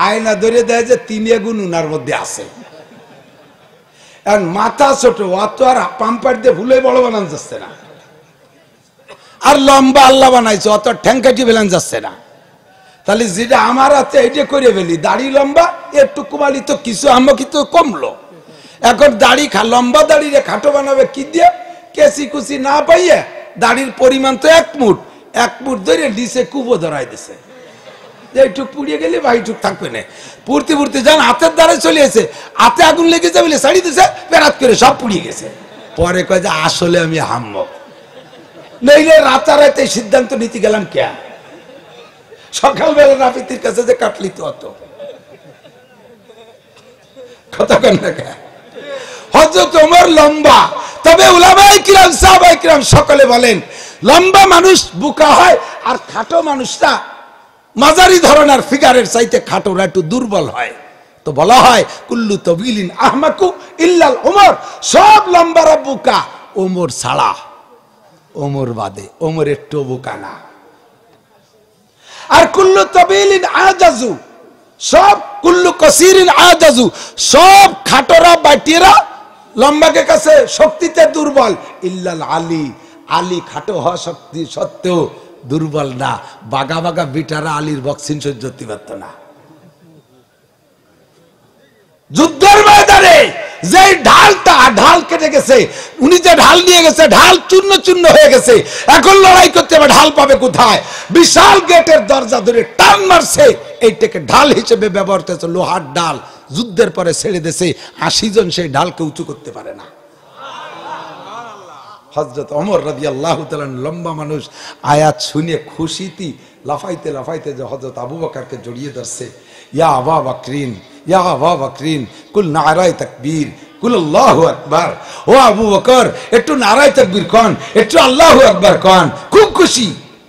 আয়না ধরে দেয় যে 3 গুণ উনার মধ্যে আছে। এখন মাথা ছোট, অত আর পাম্পার দিয়ে ভুলে বড় বানানো যাচ্ছে না। আর লম্বা আল্লাহ বানাইছে, অত ঠ্যাংকাটি বেলান যাচ্ছে না। তাহলে যেটা আমার আছে এইটা করে ফেলি, দাড়ি লম্বা একটু কমালি তো কিছু, আমাকে তো কমলো। এখন দাড়ি লম্বা দাড়িরে খাটো বানাবে কি দিয়ে? কেসি কুচি না পাইয়ে দাড়ির পরিমাণ তো 1 মুঠ, 1 মুঠ ধরে নিচে কুবো ধরাই দিছে, এইটুক পুড়িয়ে গেলে বা এইটুক থাকবে না। পুড়তে পুড়তে যান হাতের দ্বারা চলে এসে, হাতে আগুন লেগে যাবে, ছাড়ি দিছে, পেরাত করে সব পুড়িয়ে গেছে। পরে কয় যে আসলে আমি হাম্মক, নইলে রাতারাতে সিদ্ধান্ত নিতে গেলাম কে? সকালবেলা রাফিতির কাছে যে কাটলি তো অত কথা কেন না কে? হযরত ওমর লম্বা, তবে উলামায়ে কিরাম সাহাবায়ে কিরাম সকলে বলেন লম্বা মানুষ বোকা হয়, আর খাটো মানুষটা মাঝারি ধরনের ফিগারের চাইতে খাটোরা একটু দুর্বল হয়। তো বলা হয় কুল্লু তবিলিন আহমাকু ইল্লাল ওমর, সব লম্বারা বোকা, ওমর ছাড়া। ওমর বাদে, ওমর একটু বোকা না। আর কুল্লু তবিলিন আজাজু, সব কুল্লু কসিরিন আজাজু, সব খাটোরা বাটিরা লম্বাকে কাছে শক্তিতে দুর্বল। ইল্লাল আলী, আলী খাটো হওয়া শক্তি সত্ত্বেও দুর্বল না। বাগা বাগা বিটারা আলীর বক্সিং সহ্য করতে পারত না। যুদ্ধের ময়দানে যে ঢাল কেটে গেছে, উনি যে ঢাল নিয়ে গেছে, ঢাল চূর্ণ চূর্ণ হয়ে গেছে। এখন লড়াই করতে হবে, ঢাল পাবে কোথায়? বিশাল গেটের দরজা ধরে টান মারছে, এইটাকে ঢাল হিসেবে ব্যবহার করছে, লোহার ডাল। যুদ্ধের পরে ছেড়ে দিয়েছে, 80 জন সেই ঢালকে উঁচু করতে পারে না। হযরত ওমর রাদিয়াল্লাহু তাআলা লম্বা মানুষ, আয়াত শুনে খুশিতে লাফাইতে লাফাইতে যে হযরত আবু বকরকে জড়িয়ে ধরছে। ইয়া আবা বকরিন, ইয়া আবা বকরিন, কুল নারায়ে তাকবীর, কুল আল্লাহু আকবার। ও আবু বকর, একটু নারায়ে তাকবীর কোন, একটু আল্লাহু আকবার কোন। খুব খুশি।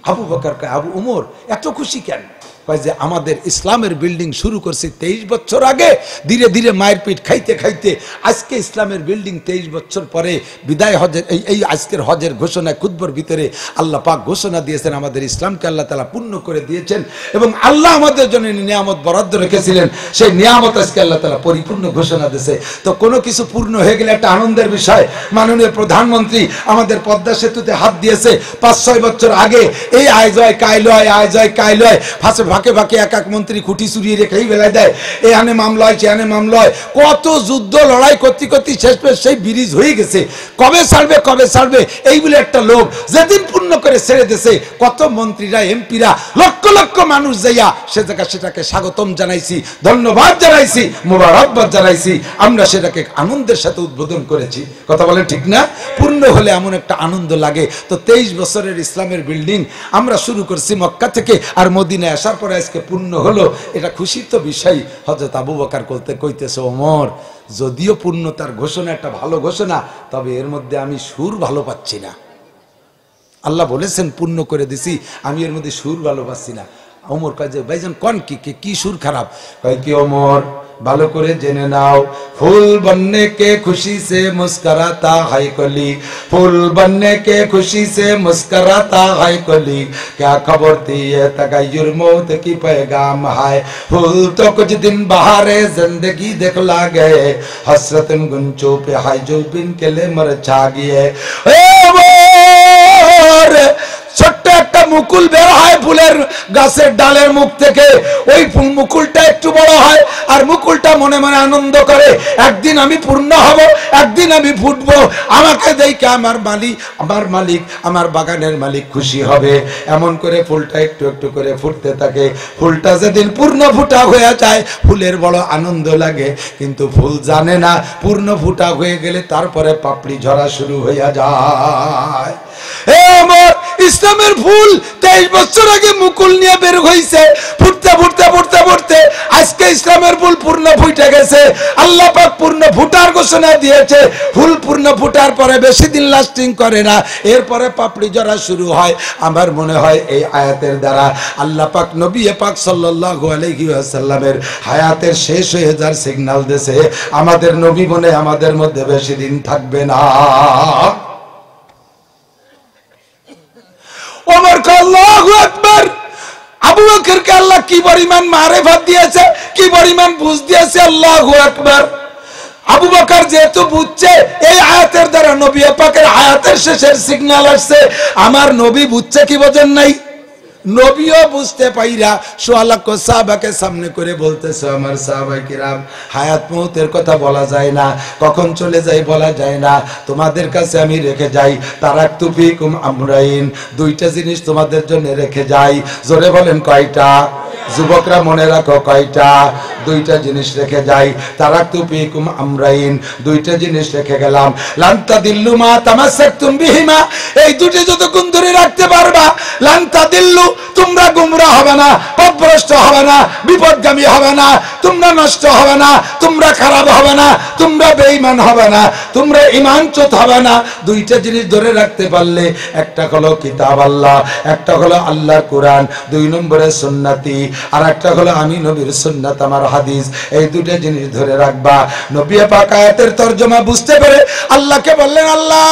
আবু বকর কয়, আবু ওমর এত খুশি কেন? কয় যে আমাদের ইসলামের বিল্ডিং শুরু করছি 23 বছর আগে, ধীরে ধীরে মায়ের পিঠ খাইতে খাইতে আজকে ইসলামের বিল্ডিং 23 বছর পরে বিদায় হজের এই আজকের হজের ঘোষণা খুতবার ভিতরে আল্লাহ পাক ঘোষণা দিয়েছেন আমাদের ইসলামকে আল্লাহ তাআলা পূর্ণ করে দিয়েছেন এবং আল্লাহ আমাদের জন্য নিয়ামত বরাদ্দ রেখেছিলেন, সেই নিয়ামত আজকে আল্লাহ তাআলা পরিপূর্ণ ঘোষণা দিয়েছে। তো কোনো কিছু পূর্ণ হয়ে গেলে একটা আনন্দের বিষয়। মাননীয় প্রধানমন্ত্রী আমাদের পদ্মা সেতুতে হাত দিয়েছে 5-6 বছর আগে। এই আয় জয় কাইল হয়, আয় জয় কাইল হয়, ফাঁকে ফাঁকে এক এক মন্ত্রী খুঁটি চুরিয়ে রেখেই বেলায় দেয়, এখানে মামলা হয় সেখানে মামলা হয়, কত যুদ্ধ লড়াই করতে করতে শেষ পেশ সেই ব্রিজ হয়ে গেছে, কবে ছাড়বে এই বলে একটা লোক যেদিন পূর্ণ করে ছেড়ে দিয়েছে, কত মন্ত্রীরা এমপিরা লক্ষ লক্ষ মানুষ যাইয়া সে জায়গা সেটাকে স্বাগতম জানাইছি, ধন্যবাদ জানাইছি, মোবারকবাদ জানাইছি, আমরা সেটাকে আনন্দের সাথে উদ্বোধন করেছি। কথা বলেন ঠিক না? পূর্ণ হলে এমন একটা আনন্দ লাগে। তো 23 বছরের ইসলামের বিল্ডিং আমরা শুরু করছি মক্কা থেকে, আর মদিনায় আসার পরে আজকে পূর্ণ হলো, এটা খুশির তো বিষয়। হযরত আবু বকর কইতেছে, ওমর যদিও পূর্ণতার ঘোষণা একটা ভালো ঘোষণা, তবে এর মধ্যে আমি সুর ভালো পাচ্ছি না। আল্লাহ বলেছেন পূর্ণ করে দিছি, আমি এর মধ্যে সুর ভালো পাচ্ছি না। ওমর কয় যে ভাইজান কোন কি সুর খারাপ? কয় কি ওমর ভালো করে জেনে নাও, ফুল बनने के खुशी से मुस्कुराता है कली, फूल बनने के खुशी से मुस्कुराता है कली, क्या खबर थी ये तगय्युर मौत की पैगाम है, फूल तो कुछ दिन बहारे जिंदगी दिखला गए, हसरतन गुंचों पे है जो बिन के ले मर छा गए। ছোট্ট একটা মুকুল বের হয় ফুলের গাছের ডালের মুখ থেকে, ওই মুকুলটা একটু বড় হয় আর মুকুলটা মনে মনে আনন্দ করে, একদিন আমি পূর্ণ হব, একদিন আমি ফুটবো, আমাকে দেখে আমার মালিক আমার বাগানের মালিক খুশি হবে। এমন করে ফুলটা একটু একটু করে ফুটতে থাকে। ফুলটা যেদিন পূর্ণ ফুটা হয়ে যায় ফুলের বড় আনন্দ লাগে, কিন্তু ফুল জানে না পূর্ণ ফুটা হয়ে গেলে তারপরে পাপড়ি ঝরা শুরু হয়ে যায়। ইসলামের ফুল 23 বছর আগে মুকুল নিয়ে বের হইছে, ফুটতে ফুটতে ফুটতে ফুটতে আজকে ইসলামের ফুল পূর্ণ ফুটে গেছে। আল্লাহ পাক পূর্ণ ফুটার ঘোষণা দিয়েছে। ফুল পূর্ণ ফুটার পরে বেশি দিন লাস্টিং করে না, এরপরে পাপড়ি ঝরা শুরু হয়। আমার মনে হয় এই আয়াতের দ্বারা আল্লাহ পাক নবী পাক সাল্লাল্লাহু আলাইহি ওয়াসাল্লামের হায়াতের শেষ হয়ে যাওয়ার সিগন্যাল দিয়েছে। আমাদের নবী মনে আমাদের মধ্যে বেশি দিন থাকবে না। ওমর কে আল্লাহু আকবার। আবু বকরকে আল্লাহ কি পরিমাণ মারিফত দিয়েছে, কি পরিমাণ বুঝ দিয়েছে, আল্লাহু আকবার। আবু বকর যেহেতু বুঝছে এই আয়াতের দ্বারা নবী পাকের হায়াতের শেষের সিগন্যাল আসছে, আমার নবী বুঝছে কি বোঝেন নাই? নবীও বুঝতে পাইরা সোয়ালাক্ষ সাহাবাকে সামনে করে বলতেছে, আমার সাহাবায়ে কিরাম, হায়াত মউতের কথা বলা যায় না, কখন চলে যায় বলা যায় না, তোমাদের কাছে আমি রেখে যাই তারাকতু ফিকুম আমরাইন, দুইটা জিনিস তোমাদের জন্য রেখে যাই। জোরে বলেন কয়টা? যুবকরা মনে রাখো কয়টা? দুইটা জিনিস রেখে যাই। তারাকতু ফিকুম আমরাইন, দুইটা জিনিস রেখে গেলাম। লান তাদিল্লু মা তামাসসাকতুম বিহিমা, এই দুটো যতক্ষণ ধরে রাখতে পারবা, লান তাদিল্লু, তোমরা গুমরাহ হবে না, পথভ্রষ্ট হবে না, বিপদগামী হবে না, তোমরা নষ্ট হবে না, তোমরা খারাপ হবে না, তোমরা বেঈমান হবে না, তোমরা ঈমানচ্যুত হবে না। দুইটা জিনিস ধরে রাখতে পারলে, একটা হলো কিতাব আল্লাহ, একটা হলো আল্লাহর কোরআন, 2 নম্বরে সুন্নতি, আর একটা হলো আমি নবীর সুন্নাত আমার হাদিস। এই দুটো জিনিস ধরে রাখবা। নবী পাক আয়াতের তরজমা বুঝতে পেরে আল্লাহকে বললেন, আল্লাহ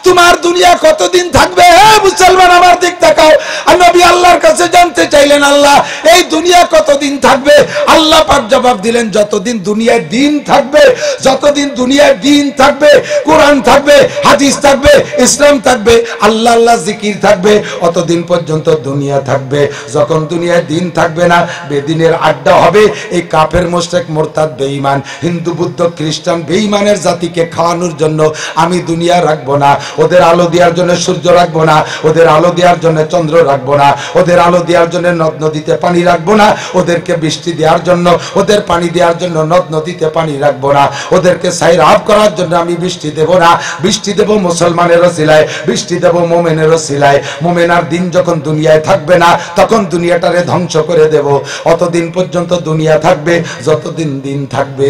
তোমার দুনিয়া কতদিন থাকবে? হে মুসলমান আমার দিক তাকাও। আর নবী আল্লাহর কাছে জানতে চাইলেন, আল্লাহ এই দুনিয়া কতদিন থাকবে? আল্লাহ পাক জবাব দিলেন, যতদিন দুনিয়ায় দিন থাকবে, যতদিন দুনিয়ায় দিন থাকবে, কোরআন থাকবে, হাদিস থাকবে, ইসলাম থাকবে, আল্লাহ আল্লাহ জিকির থাকবে, অতদিন পর্যন্ত দুনিয়া থাকবে। যখন দুনিয়ায় দিন থাকবে না, বেদিনের আড্ডা হবে, এই কাফের মুশরিক মুরতাদ বেঈমান হিন্দু বৌদ্ধ খ্রিস্টান বেঈমানের জাতিকে খাওয়ানোর জন্য আমি দুনিয়া রাখবো না, ওদের আলো দেওয়ার জন্য সূর্য রাখবো না, ওদের আলো দেওয়ার জন্য চন্দ্র রাখবো না, ওদের আলো দেওয়ার জন্য নদ নদীতে পানি রাখবো না, ওদেরকে বৃষ্টি দেওয়ার জন্য, ওদের পানি দেওয়ার জন্য নদ নদীতে পানি রাখবো না, ওদেরকে সাইরাব করার জন্য আমি বৃষ্টি দেব না। বৃষ্টি দেব মুসলমানের ওসিলায়, বৃষ্টি দেব মুমিনের ওসিলায়। মুমিনার দিন যখন দুনিয়ায় থাকবে না, তখন দুনিয়াটারে ধ্বংস করে দেব। অতদিন পর্যন্ত দুনিয়া থাকবে যতদিন দিন থাকবে।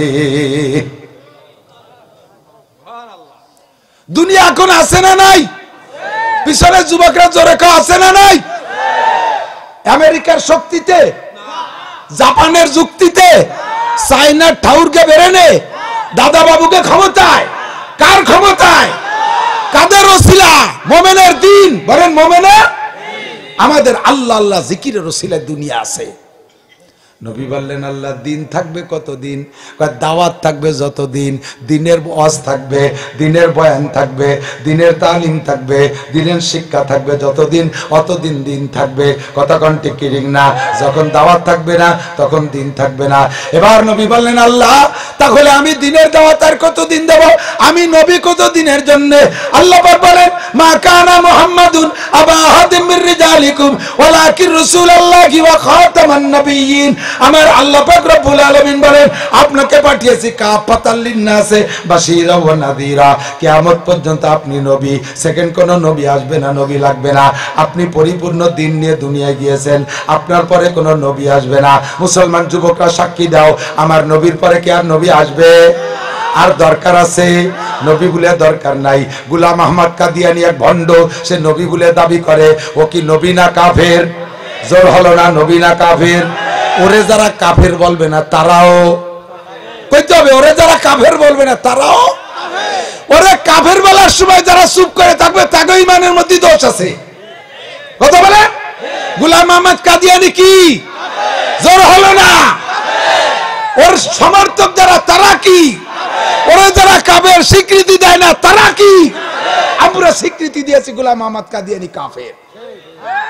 দুনিয়া এখন আছে না নাই? পিছনে যুবকরা জোরে আছে না নাই? আমেরিকার শক্তিতে জাপানের যুক্তিতে, চায়নার ঠাউরকে বেরেনে, দাদা বাবুকে ক্ষমতায়, কার ক্ষমতায়, কাদের ওসিলা? মোমেনের দিন, বলেন মোমেনের। আমাদের আল্লাহ আল্লাহ জিকিরের ওসিলায় দুনিয়া আছে। নবী বললেন আল্লাহ দিন থাকবে কতদিন? দাওয়াত থাকবে যতদিন, দিনের ওয়াজ থাকবে, দিনের বয়ান থাকবে, দিনের তালিম থাকবে, দিনের শিক্ষা থাকবে, যতদিন অতদিন দিন থাকবে। কথা কোন ঠিক কি ঠিক না? যখন দাওয়াত থাকবে না তখন দিন থাকবে না। এবার নবী বললেন আল্লাহ তাহলে আমি দিনের দাওয়াত আর কতদিন দেব? আমি নবী কত দিনের জন্য? আল্লাহ পাক বলেন মা কানা মুহাম্মাদুন আবা আহাদিম মির রিজালিকুম ওয়ালাকিন রাসূলুল্লাহি ওয়া খাতামান নাবিয়্যিন। আমার আল্লাহ পাক রব্বুল আলামিন বলেন আপনাকে পাঠিয়েছি কাফাতাল লিন্নাসে বাশীরা ওয়া নাযীরা। কিয়ামত পর্যন্ত আপনি নবী, সেকেন্ড কোন নবী আসবে না, নবী লাগবে না। আপনি পরিপূর্ণ দিন নিয়ে দুনিয়ায় গিয়েছেন, আপনার পরে কোন নবী আসবে না। মুসলমান যুবকরা সাক্ষী দাও, আমার নবীর পরে কি আর নবী আসবে? আর দরকার আছে? নবী বলে দরকার নাই। গোলাম আহমদ কাদিয়ানী এক ভণ্ড, সে নবী বলে দাবি করে। ও কি নবী না কাফের? জোর হলো না, নবী না কাফের? ওরে যারা কাফের বলবে না তারাও কইতে হবে, ওরে যারা কাফের বলবে না তারাও। ওরে কাফের বলার সময় যারা চুপ করে থাকবে তাকে ইমানের মধ্যে দোষ আছে। কথা বলে গোলাম আহমদ কাদিয়ানী কি? জোর হলো না। ওর সমর্থক যারা তারা কি? ওরে যারা কাফের স্বীকৃতি দেয় না তারা কি? আমরা স্বীকৃতি দিয়েছি গোলাম আহমদ কাদিয়ানী কাফের।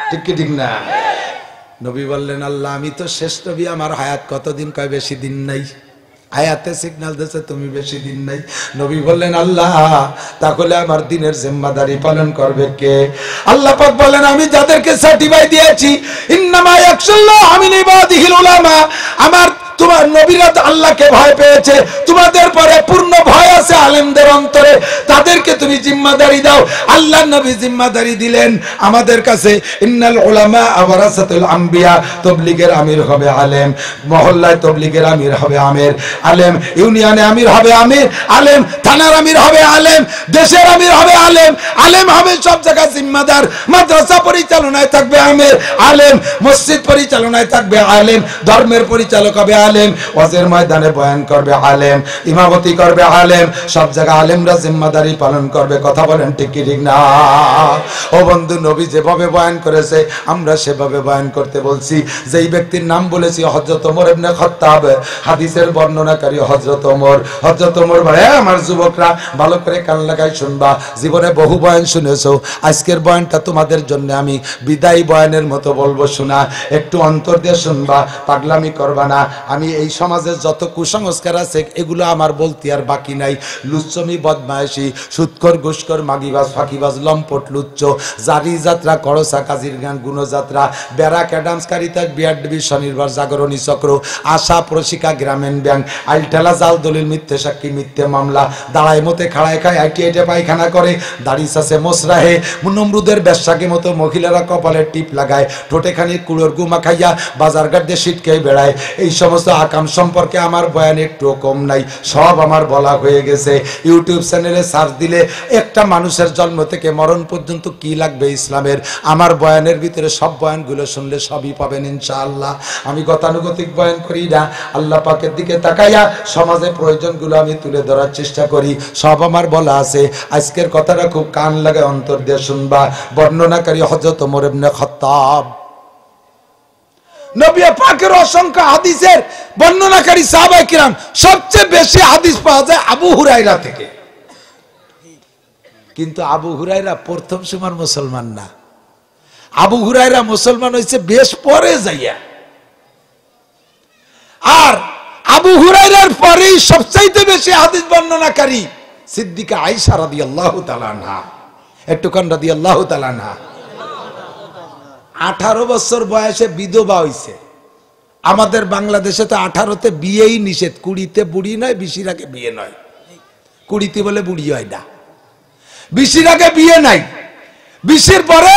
ঠিক কি ঠিক না? নবী বললেন আল্লাহ আমি তো শেষ নবী, আমার হায়াত কতদিন? কয় বেশি দিন নাই। আয়াতে সিগন্যাল দিয়েছে তুমি বেশি দিন নাই। নবী বললেন আল্লাহ তাহলে আমার দিনের জিম্মাদারি পালন করবে কে? আল্লাহ পাক বলেন আমি যাদেরকে সার্টিফাই দিয়েছি ইন্নামা ইয়াখশাল্লাহ মিন ইবাদিহিল উলামা। আমার তোমার নবীরা আল্লাহকে ভয় পেয়েছে, তোমাদের পরে পূর্ণ ভয় আছে আলেমদের অন্তরে, তাদেরকে তুমি জিম্মাদারি দাও। আল্লাহর নবী জিম্মাদারি দিলেন আমাদের কাছে। ইন্নাল উলামা ওয়ারাসাতুল আম্বিয়া। তাবলীগের আমির হবে আলেম, মহল্লায় তাবলীগের আমির হবে আলেম, ইউনিয়নে আমির হবে আলেম, থানার আমির হবে আলেম, দেশের আমির হবে আলেম হবে সব জায়গায় জিম্মাদার। মাদ্রাসা পরিচালনায় থাকবে আলেম, মসজিদ পরিচালনায় থাকবে আলেম, ধর্মের পরিচালক হবে আলেম, ওয়াজের ময়দানে বয়ান করবে আলেম, ইমামতি করবে আলেম, সব জায়গায় আলেমরা জিম্মাদারি পালন করবে। কথা বলেন ঠিক কি ঠিক না? ও বন্ধু নবী যেভাবে বয়ান করেছে আমরা সেভাবে বয়ান করতে বলছি। যেই ব্যক্তির নাম বলেছি হযরত ওমর ইবনে খাত্তাব, হাদিসের বর্ণনাকারী হযরত ওমর। হযরত ওমর বলে আমার যুবকরা ভালো করে কান লাগাই শুনবা, জীবনে বহু বয়ান শুনেছো, আজকের বয়ানটা তোমাদের জন্য আমি বিদায়ী বয়ানের মতো বলবো, শোনা একটু অন্তর দিয়ে শুনবা, পাগলামি করবা না। আমি এই সমাজের যত কুসংস্কার আছে এগুলো আমার বলতে আর বাকি নাই। লুচ্চমি, বদমায়েশি, সুদখোর, ঘুষখোর, মাগিবাজ, ফাঁকিবাজ, লম্পট, লুচ্চ, জারি যাত্রা, করসা, কাজীর গান, গুণযাত্রা, ব্যারাক, অ্যাডামস, কারিতাস, বিআরডিবি, স্বনির্ভর, জাগরণী চক্র, আশা, প্রশিকা, গ্রামীণ ব্যাংক, আইলঠেলা, জাল দলিল, মিথ্যে সাক্ষী, মিথ্যে মামলা, দাঁড়ায় মতে খাড়ায় খায়, আইটিআইটে পায়খানা করে, দাড়ি চাষে মোসরাহে, নমরুদের ব্যবসাকে মতো মহিলারা কপালে টিপ লাগায়, ঠোঁটেখানি কুড়োর গুমা খাইয়া বাজারঘাট দিয়ে সিটকে বেড়ায়। এই সমস্ত আকাম সম্পর্কে আমার বয়ান একটুও কম নাই, সব আমার বলা হয়ে গেছে। ইউটিউব চ্যানেলে সার্চ দিলে একটা মানুষের জন্ম থেকে মরণ পর্যন্ত কি লাগবে ইসলামের, আমার বয়ানের ভিতরে সব বয়ানগুলো শুনলে সবই পাবেন ইনশাআল্লাহ। আমি গতানুগতিক বয়ান করি না, আল্লাহ পাকের দিকে তাকাইয়া সমাজে প্রয়োজনগুলো আমি তুলে ধরার চেষ্টা করি, সব আমার বলা আছে। আজকের কথাটা খুব কান লাগে অন্তর দিয়ে শুনবা। বর্ণনাকারী হযরত ওমর ইবনে খাত্তাব। নবী পাকের অসংখ্য হাদিসের বর্ণনাকারী সাহাবায়ে কিরাম, সবচেয়ে বেশি হাদিস পাওয়া যায় আবু হুরায়রা থেকে। কিন্তু আবু হুরায়রা প্রথম সময় মুসলমান না, আবু হুরায়রা মুসলমান হয়েছে বেশ পরে যাইয়া। আর আবু হুরায়রার পরেই সবচাইতে বেশি হাদিস বর্ণনাকারী সিদ্দিকা আয়েশা রাদিয়াল্লাহু তাআলা আনহা। একটুখান রাদিয়াল্লাহু তাআলা আনহা 18 বছর বয়সে বিধবা হইছে। আমাদের বাংলাদেশে তো 18তে বিয়েই নিষেধ, 20তে বুড়ি নয়, 20-র আগে বিয়ে নয়। 20তে বলে বুড়ি হয় না, 20-র আগে বিয়ে নাই, 20-এর পরে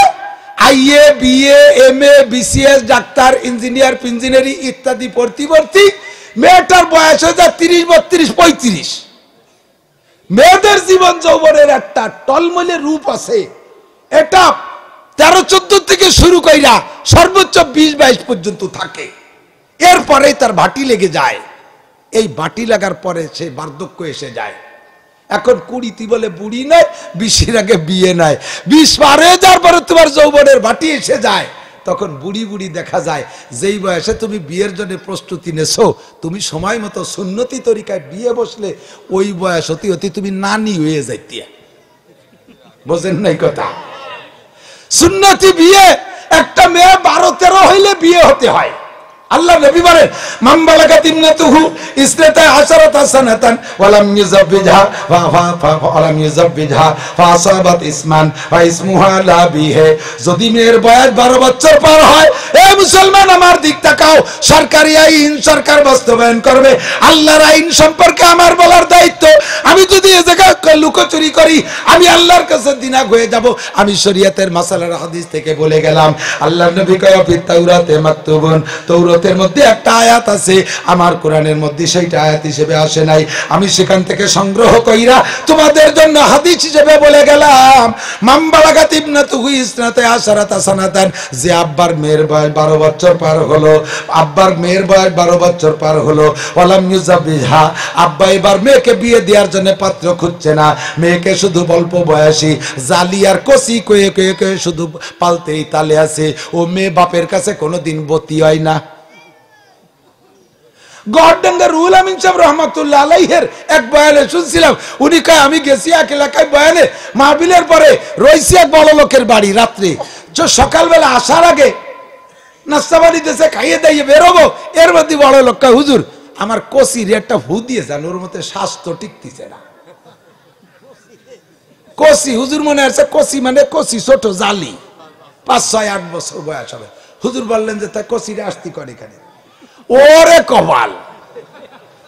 IA, BA, MA, BCS, doctor, engineer, ইঞ্জিনিয়ারি ইত্যাদি পড়তি মেয়েটার বয়স হয়ে যায় 30, 32, 35। মেয়েদের জীবন যৌবনের একটা টলমলে রূপ আছে, এটা 13-14 থেকে শুরু কইরা সর্বোচ্চ 20-22 পর্যন্ত থাকে। এরপরেই তার ভাটি লেগে যায়। এই বাটি লাগার পরে সে বার্ধক্য এসে যায়। এখন 20 বলে বুড়ি নয়, 20-এর আগে বিয়ে নাই, 20 পার হয়ে যাওয়ার পরে তোমার যৌবনের বাটি এসে যায়। তখন বুড়ি বুড়ি দেখা যায়। যেই বয়সে তুমি বিয়ের জন্য প্রস্তুতি নেছো, তুমি সময় মতো সুন্নতি তরিকায় বিয়ে বসলে ওই বয়স হতে হতে তুমি নানি হয়ে যাইতিয়া। বোঝেন নাই কথা? সুন্নতি বিয়ে একটা মেয়ে 12-13 হইলে বিয়ে হতে হয়। আল্লাহ নবী বলেন, মান বালাগাত ইবনাতুহু ইসনাতা আশারাতা সানাতান ওয়া লাম ইউযাববিজহা ওয়ালাম ইউযাববিজহা ফাসাবাত ইসমান ওয়া ইসমুহা লা বিহে। যদি মেয়ের বয়স 12 বছর পার হয়, এ মুসলমান আমার দিক তাকাও, সরকারি আইন সরকার বাস্তবায়ন করবে। আল্লাহর আইন সম্পর্কে আমার বলার দায়িত্ব। আমি যদি এ জায়গায় লুকোচুরি করি, আমি আল্লাহর কাছে দিনাগ হয়ে যাব। আমি শরীয়তের মাসালার হাদিস থেকে বলে গেলাম। আল্লাহর নবী কয় ফি তাওরাতে মাকতুবুন, তাওরাতের মধ্যে একটা আয়াত আছে, আমার কোরআনের মধ্যে সেইটা আয়াত হিসেবে আসে নাই। আমি সেখান থেকে সংগ্রহ কইরা তোমাদের জন্য হাদিস হিসেবে বলে গেলাম। মান বালাগাত ইবনাতুহু ইসনাতা আশারাতা সানাতান, যে আব্বার মেয়ের বয়স 12 বছর পার হলো, আব্বার মেয়ের বয়স 12 বছর পার হলো, ওয়ালাম ইউযাববিজহা, আব্বা এবার মেয়েকে বিয়ে দেওয়ার জন্য পাত্র খুঁজছে না, মেয়েকে শুধু অল্প বয়সী জালি আর কষি কয়ে কয়ে কয়ে শুধু পালতেই তালে আছে, ও মেয়ে বাপের কাছে কোনোদিন বতি হয় না। গড়ডাঙ্গা রুহুল আমিন সাহেব রহমাতুল্লাহ আলাইহির এক বয়ানে শুনছিলাম, উনি কয় আমি গেছি এক এলাকায় বয়ানে, মাহফিলের পরে রইছি এক বড় লোকের বাড়ি, রাত্রে সকালবেলা আসার আগে নাস্তা বাড়ি দেশে খাইয়ে দাইয়ে বেরোবো, এর মধ্যে বড় লোক কয়, হুজুর আমার কষির একটা হু দিয়ে যান, ওর মধ্যে স্বাস্থ্য টিকতেছে না। কষি হুজুর মনে আছে, কষি মানে কষি ছোট জালি, 5, 6, 8 বছর বয়স হবে। হুজুর বললেন যে তা কষিরে আসতি করে এখানে। ওরে কপাল,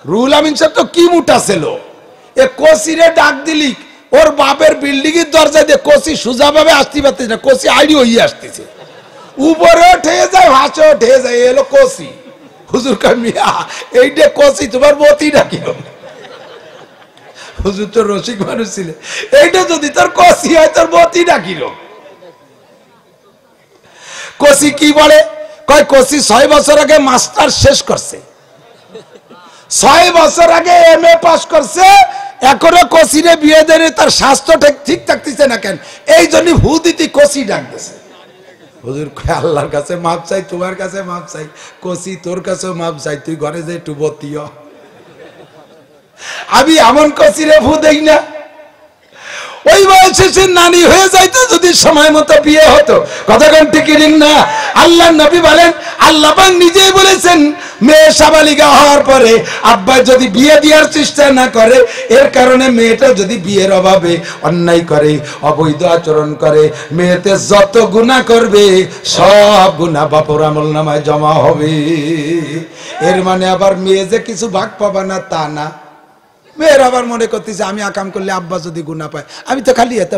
রুহুল আমিন সাহেব তো কি মুটা ছিল, এ কষিরে ডাক দিলি, ওর বাপের বিল্ডিং এর দরজায় দিয়ে কষি সোজা ভাবে আসতে পারতেছে না, কষি আইডি হইয়ে আসতেছে, উপরে ঠেয়ে যায়, ভাসেও ঠেয়ে যায়, এলো কষি। হুজুর কামিয়া এইটা কষি, তোমার মতি ডাকি। হুজুর তো রসিক মানুষ ছিল, এইটা যদি তোর কষি হয় তোর মতি ডাকিল। কষি কি বলে, কয় কষি 6 বছর আগে মাস্টার শেষ করছে, 6 বছর আগে MA পাস করছে, এখনো কষিরে বিয়ে দেনে, তার স্বাস্থ্য ঠিক থাকতেছে না কেন, এই জন্য হু দিতে কষি ডাকতেছে। হুজুর আল্লাহর কাছে মাপ চাই, তোমার কাছে মাপ চাই, কষি তোর কাছেও মাপ চাই, তুই ঘরে যে একটু বতিও। আমি এমন কষিরে ভু দেই না, ওই বয়সে সে নানি হয়ে যাইতো যদি সময় মতো বিয়ে হতো। কথা কোন ঠিক না? আল্লাহ নবী বলেন, আল্লাহ পাক নিজেই বলেছেন, মেয়ে সাবালিকা হওয়ার পরে আব্বা যদি বিয়ে দেওয়ার চেষ্টা না করে, এর কারণে মেয়েটা যদি বিয়ের অভাবে অন্যায় করে, অবৈধ আচরণ করে, মেয়েতে যত গুনাহ করবে সব গুনাহ বাপর আমলনামায় জমা হবে। এর মানে আবার মেয়ে যে কিছু ভাগ পাবা না তা না। মেয়ের আবার মনে করতেছে আমি আকাম করলে আব্বা যদি গুনাহ পায়, আমি তো খালি এত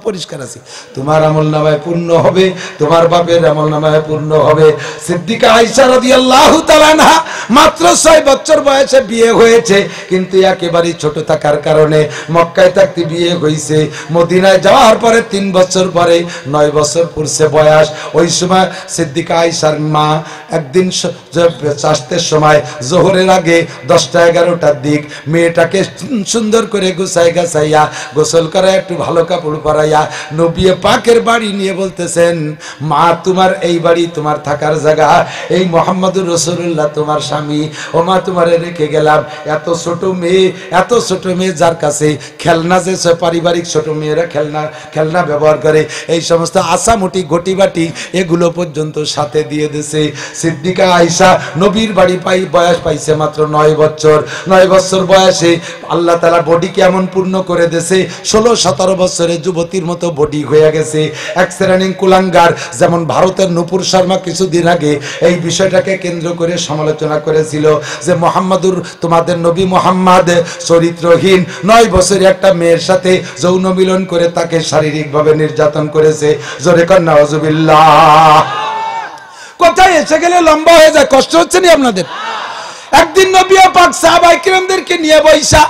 পরিষ্কার আছি। তোমার আমলনামায় পূর্ণ হবে, তোমার বাপের আমলনামায় পূর্ণ হবে। সিদ্দিকা আয়েশা রাদিয়াল্লাহু তাআলা আনহা মাত্র 6 বছর বয়সে বিয়ে হয়েছে, কিন্তু একেবারে ছোট থাকার কারণে মক্কায় থাকতে বিয়ে হয়েছে। মদিনায় যাওয়ার পরে 3 বছর পরে 9 বছর পূর্ছে বয়স। ওই সময় সিদ্দিকা আয়েশার মা একদিন চাষতের সময় জোহরের আগে 10টা-11টার দিক মেয়েটাকে সুন্দর করে গুছাই গাছাইয়া গোসল করা একটু ভালো কাপড় পরাইয়া নবী পাকের বাড়ি নিয়ে বলতেছেন, মা তোমার এই বাড়ি তোমার থাকার জায়গা, এই মুহাম্মদুর রাসূলুল্লাহ তোমার স্বামী, ও মা তোমারে রেখে গেলাম। এত ছোট মেয়ে যার কাছে খেলনা, যে পারিবারিক ছোট মেয়েরা খেলনা ব্যবহার করে, এই সমস্ত আসামুটি ঘটিবাটি এগুলো পর্যন্ত সাথে দিয়ে দিয়েছে। সিদ্দিকা আয়েশা নবীর বাড়ি বয়স পাইছে মাত্র 9 বছর। 9 বছর বয়সে আল্লাহ তাআলা বডিকে এমন পূর্ণ করে দিয়েছে, 16-17 বছরে যুবতীর মতো বডি হয়ে গেছে। এক শ্রেণীর কুলাঙ্গার, যেমন ভারতের নূপুর শর্মা কিছুদিন আগে এই বিষয়টাকে কেন্দ্র করে সমালোচনা করেছিল যে মুহাম্মাদুর, তোমাদের নবী মুহাম্মদ চরিত্রহীন, 9 বছরের একটা মেয়ের সাথে যৌন মিলন করে তাকে শারীরিকভাবে নির্যাতন করেছে। জোরে কর নাউজুবিল্লাহ। কোথায় এসে গেলে লম্বা হয়ে যায়, কষ্ট হচ্ছে না আপনাদের? একদিন নবী পাক সাহাবায়ে কিরামদেরকে নিয়ে বৈশা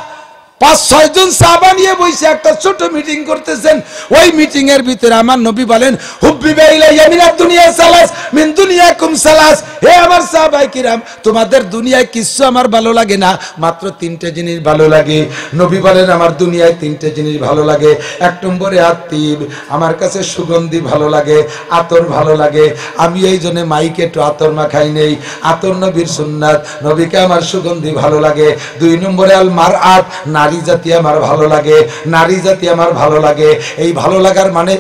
5-6 জন সাহাবা নিয়ে বসে একটা ছোট মিটিং করতেছেন। ওই মিটিং এর ভিতরে আমার নবী বলেন, হুব্বিবা ইলাইয়া মিনাদ দুনিয়া সালাস মিন দুনিয়াকুম সালাস। হে আমার সাহাবায়ে কিরাম, তোমাদের দুনিয়ায় কিছু আমার ভালো লাগে না, মাত্র 3টে জিনিস ভালো লাগে। নবী বলেন, আমার দুনিয়ায় 3টে জিনিস ভালো লাগে। 1 নম্বরে আতিব, আমার কাছে সুগন্ধি ভালো লাগে, আতর ভালো লাগে। আমি এই জন্য মাইকে একটু আতর মাখাই নেই, আতর নবীর সুন্নাত, নবীকে আমার সুগন্ধি ভালো লাগে। 2 নম্বরে আল মারআত, নারী জাতি আমার ভালো লাগে, নারী জাতি আমার ভালো লাগে। এই ভালো লাগার মানে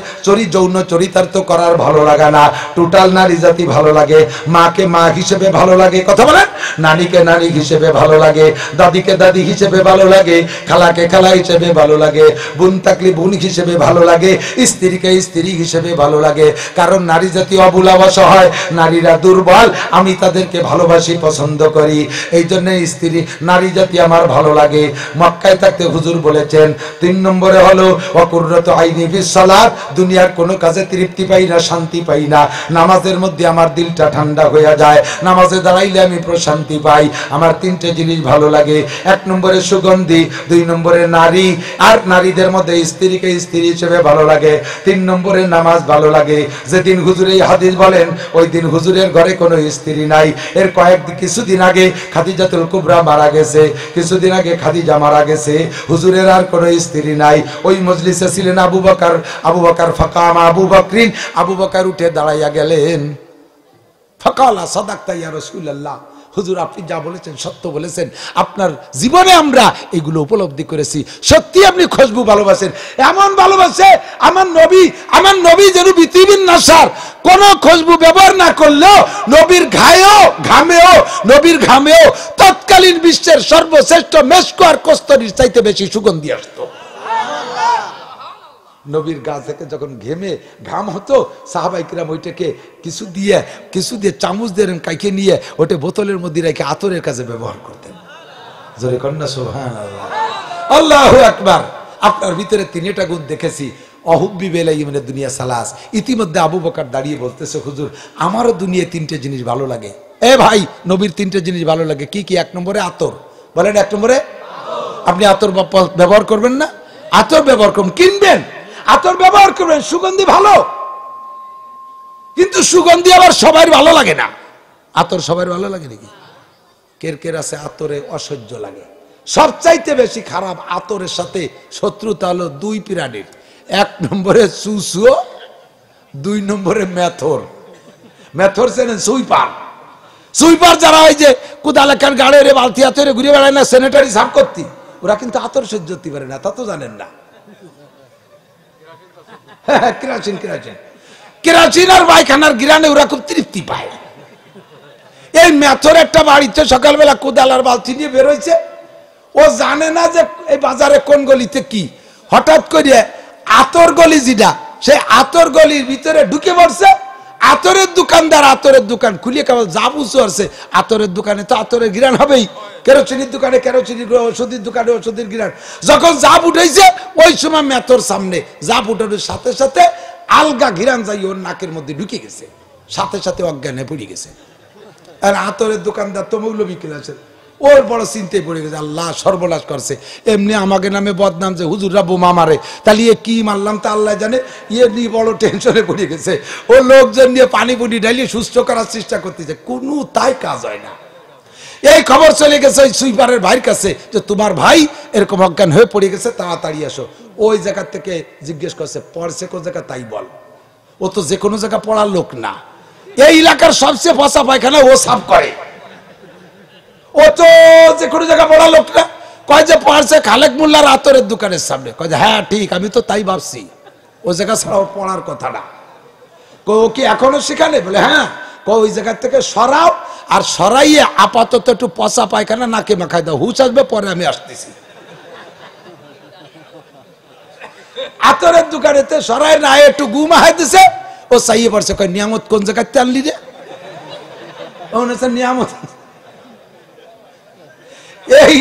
যৌন চরিতার্থ করার ভালো লাগা না, টোটাল নারী জাতি ভালো লাগে। মাকে মা হিসেবে ভালো লাগে, কথা বলেন, নারীকে নারী হিসেবে ভালো লাগে, দাদিকে দাদি হিসেবে ভালো লাগে, খালাকে খালা হিসেবে ভালো লাগে, বোন থাকলে বোন হিসেবে ভালো লাগে, স্ত্রীকে স্ত্রী হিসেবে ভালো লাগে। কারণ নারী জাতি অবলা অসহায়, নারীরা দুর্বল, আমি তাদেরকে ভালোবাসি, পছন্দ করি। এই জন্য স্ত্রী নারী জাতি আমার ভালো লাগে। মক্কায় থাকতে হুজুর বলেছেন 3 নম্বরে হলো ওয়াকুররাতু আইনি ফিস সালাত, দুনিয়ার কোনো কাজে তৃপ্তি পাই না, শান্তি পাই না, নামাজের মধ্যে আমার দিলটা ঠান্ডা হয়ে যায়, নামাজে দাঁড়াইলে আমি প্রশান্তি পাই। আমার 3টে জিনিস ভালো লাগে। 1 নম্বরে সুগন্ধি, 2 নম্বরে নারী, আর নারীদের মধ্যে স্ত্রীকে স্ত্রী হিসেবে ভালো লাগে, 3 নম্বরে নামাজ ভালো লাগে। যেদিন হুজুর এই হাদিস বলেন, ওই দিন হুজুরের ঘরে কোনো স্ত্রী নাই। এর কিছুদিন আগে খাদিজাতুল কুবরা মারা গেছে, কিছুদিন আগে খাদিজা মারা গেছে, হুজুরের আর কোনো স্ত্রী নাই। ওই মজলিসে ছিলেন আবু বকর ফাকামা আবু বকরিন, আবু বকর উঠে দাঁড়াইয়া গেলেন। ফাকালা সাদাকতা ইয়া রাসূলুল্লাহ, হুজুর আপনি যা বলেছেন সত্য বলেছেন, আপনার জীবনে আমরা এগুলো উপলব্ধি করেছি, সত্যি আপনি খুশবু ভালোবাসেন। এমন ভালোবাসে আমার নবী যেন পৃথিবীর নাসার কোন খুশবু ব্যবহার না করলেও নবীর নবীর ঘামেও তৎকালীন বিশ্বের সর্বশ্রেষ্ঠ মেশক আর কস্তরির চাইতে বেশি সুগন্ধি আসতো। নবীর গা থেকে যখন ঘাম হতো, সাহাবায়ে কিরাম ওইটাকে কিছু দিয়ে চামচ দিয়ে কাইকে নিয়ে ওটা বোতলের মধ্যে রেখে আতরের কাজে ব্যবহার করতেন। জোরে কন্যা সুবহানাল্লাহ, আল্লাহু আকবার। আপনার ভিতরে 3টা গুণ দেখেছি। অহুব্বিবা ইলাইয়া মিনাদ দুনিয়া সালাস। ইতিমধ্যে আবু বকর দাঁড়িয়ে বলতেছে, হুজুর আমারও দুনিয়ায় 3টে জিনিস ভালো লাগে। এ ভাই, নবীর 3টে জিনিস ভালো লাগে কি কি? 1 নম্বরে আতর, বলেন 1 নম্বরে আপনি আতর ব্যবহার করবেন না? আতর ব্যবহার করুন, কিনবেন, আতর ব্যবহার করবেন, সুগন্ধি ভালো। কিন্তু সুগন্ধি আবার সবার ভালো লাগে না। আতর সবার ভালো লাগে নাকি? কের আছে আতরে অসহ্য লাগে। সবচাইতে বেশি খারাপ আতরের সাথে শত্রুতা হলো 2 প্রাণীর। 1 নম্বরে সুসুও, 2 নম্বরে মেথর চেনেন? সুইপার যারা ওই যে কুদালেকার গাড়ে রে বালতি আতরে ঘুরে বেড়ায় না, স্যানিটারি সাফ করতে, ওরা কিন্তু আতর সহ্য করতে পারে না, তা তো জানেন না। কেরাচিন আর পায়খানার গিরানে ওরা খুব তৃপ্তি পায়। এই মেথর একটা বাড়িতে সকালবেলা কোদালার বালতি নিয়ে বেরোইছে, ও জানে না যে এই বাজারে কোন গলিতে কি, হঠাৎ করে আতর গলি যেটা, সেই আতর গলির ভিতরে ঢুকে পড়ছে। আতরের দোকানদার আতরের দোকান খুলিয়ে কেবল যা বুঝতে পারছে, আতরের দোকানে তো আতরের গিরান হবেই, কেরোসিনের দোকানে কেরোসিনের, ওষুধের দোকানে ওষুধের গিরান। যখন জাপ উঠেছে ওই সময় মেথর সামনে জাপ উঠানোর সাথে সাথে আলগা ঘিরান যাই ওর নাকের মধ্যে ঢুকে গেছে, সাথে সাথে অজ্ঞানে পড়ে গেছে। আর আতরের দোকানদার তো মৌলবী কিনেছে, ওর বড় চিন্তায় পড়ে গেছে, আল্লাহ সর্বনাশ করছে। এমনি আমাকে নামে বদনাম যে হুজুররা বোমা মারে, তাহলে ইয়ে কি মারলাম তা আল্লাহ জানে। ইয়ে নিয়ে বড় টেনশনে পড়ে গেছে। ও লোকজন নিয়ে পানি পুনি ঢালিয়ে সুস্থ করার চেষ্টা করতেছে, কোনো তাই কাজ হয় না। এই খবর চলে গেছে ওই সুইপারের ভাইয়ের কাছে যে তোমার ভাই এরকম অজ্ঞান হয়ে পড়ে গেছে, তাড়াতাড়ি আসো। ওই জায়গা থেকে জিজ্ঞেস করছে, পড়ছে কোন জায়গা তাই বল। ও তো যে কোনো জায়গা পড়ার লোক না, এই এলাকার সবচেয়ে পচা পায়খানা ও সাফ করে, ও তো যে কোনো জায়গা পড়ার লোক না। কয় যে পড়ছে খালেক মোল্লার আতরের দোকানের সামনে। কয় যে হ্যাঁ ঠিক, আমি তো তাই ভাবছি, ও জায়গা ছাড়াও পড়ার কথা না। ও কি এখনো সেখানে? বলে হ্যাঁ। ওই জায়গা থেকে সরাও, আর সরাইয়ে আপাতত একটু পচা পায়খানা নাকে মাখাই দাও, হুঁচ আসবে, পরে আমি আসতেছি। আতরের দোকানেতে সরাই না একটু গু মাহাই দিছে, ও চাইয়ে পড়ছে। কয় নিয়ামত কোন জায়গাতে আনলি রে? নিয়ামত এই